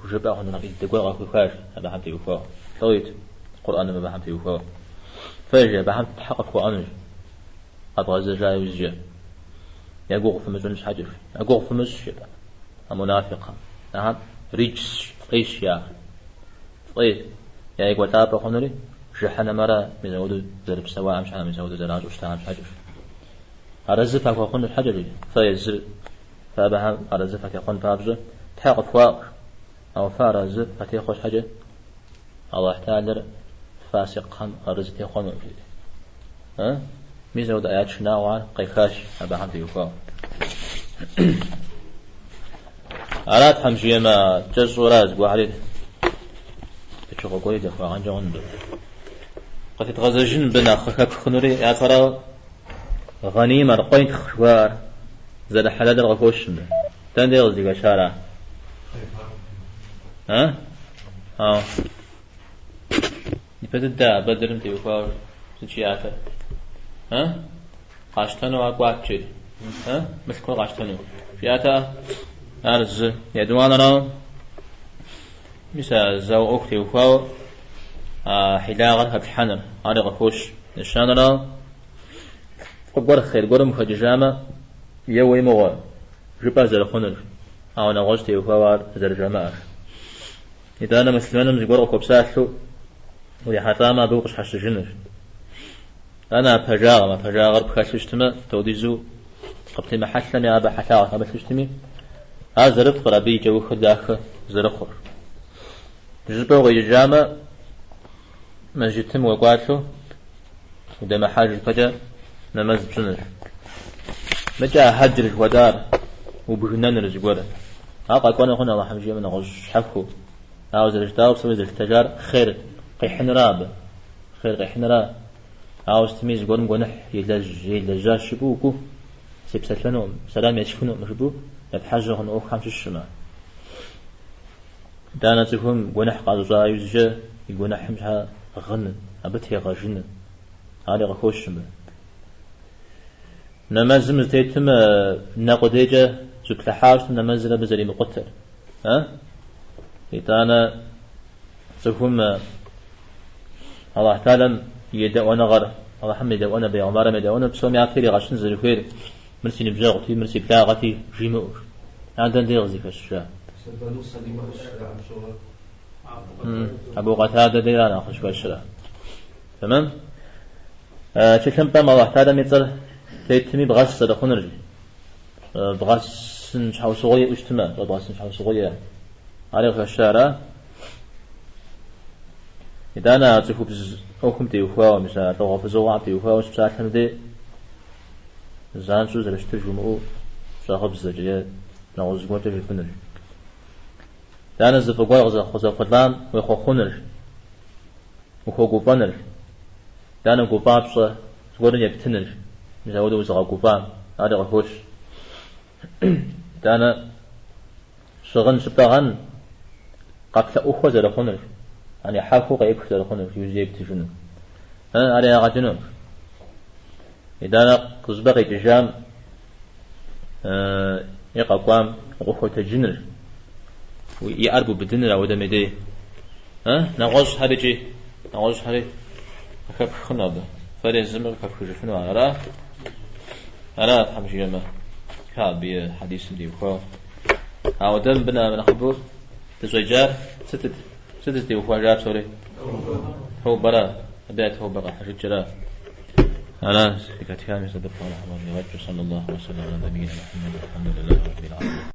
وجبعه نخيد التقوى غفوخاش هذا حمتي وفاه ثويت القرآن ما بحمتي وفاه فاجأ بحمت تحقق وأنج أبغى زجاج وزجاج يقوغ في مجنس حجر يقوغ في مسجد منافقة نعم رجس قيش يا طيب يا يقوى تابع خنري جحنا مرة مزودو ذرب سواء مش عام مزودو ذراج وشتاع مش حجر أرزفك وخن الحجر فيزل فأبهم أرزفك يخن فابزه تحقق فاق أو فارز فتيخوش حاجة الله تعالى فاسق هم أرزتي خن ها ميزود آيات شناوان قيخاش أبهم تيوفا على حمشي ما جزء راز وعليه تشوفوا قوي دفع عن جوند قد تغزجن بنا خكك خنوري يا ترى غنيمة قوي خشوار زاد حلال الغفوش تندي غزي شارع ها بدأ بدرم تيوفا سجياته قاشتنو أقواتشي مثل كل قاشتنو فياتا أرز يدوان را مثل زو أختي وفاو حلاغر هبحنر على غفوش نشان را قبر خير قرم خججامة يوي مغا جبا زرخونر أو نغوش تيوفاو زرجامة إذا أنا مسلمان مزقور قبساتلو ويحطاما بوقش حشجنر أنا فجاغر بخاششتما توديزو قبتي محلم يا أبا حتاغر بخاششتمي أزرف قرابي جو خداخ زرخور جبو غيجامة مسجدتم وقواتلو وده محاج فجأة نمز بجنر مجا حجر ودار وبجنان رزقورة أقا كوانا هنا الله حمجي من غش حفو أو زرجتاو بسوي زرجتجار خير قيحن راب خير قيحن راب أو استميز قرم قنح يلجا شبوكو سيبسلنهم سلام يشفنهم مشبو يبحجهم أو خمس الشماء دانا تفهم قنح قازا يزجا يقنح مشها غنن أبتها غجنن هذا غخوش شماء نمازم زيتم نقديجة زكل حارس نمازل بزري مقتل إتانا تفهم الله تعالى يدعونا غر الله حمد يدعونا بيعمارة يدعونا بسوم يعطيري غشن زريخير مرسي نبجاغتي مرسي بلاغتي جيمور عندنا دي غزي فالشاء أبو قتادة ديرانا أخش فالشراء تمام تكلم بام الله تعالى ميطر تيتمي بغاس صدقون رجي بغاس نشحو صغية اجتماع بغاس نشحو صغية عليك فالشارع إذا أنا أتفو بز أوكم تيوفا مثلا طواف زوعة تيوفا وسبسات حمدي زان سوز رشتر جمعو شاخب زجية نغوز قوة تجفنر إذا أنا زفقوا غزا خزا فضلان ويخو خونر وخو قوبانر إذا أنا قوبان بصا سقورن يبتنر مثلا ودو زغا قوبان هذا غفوش إذا أنا شغن سبتاغن قبل أخوة زر خونر يعني حافو قيب خسر خونر يوزيب تجنو على غجنو إذا أنا قصبقي تجام يقع قوام غفو تجنر ويأربو بدنر أو دمدي نغوش هارجي نغوش هاري أكف خنابه فرين زمر كف خجفنو أنا حمشي ما كابي حديث دي وخو أو دم بنا من خبور تزوجار ستة وفاجار سوري هو برا أبيت هو برا حشد جرا أنا سكتي كامل صدق الله صلى الله وسلم على نبينا محمد الحمد لله رب العالمين.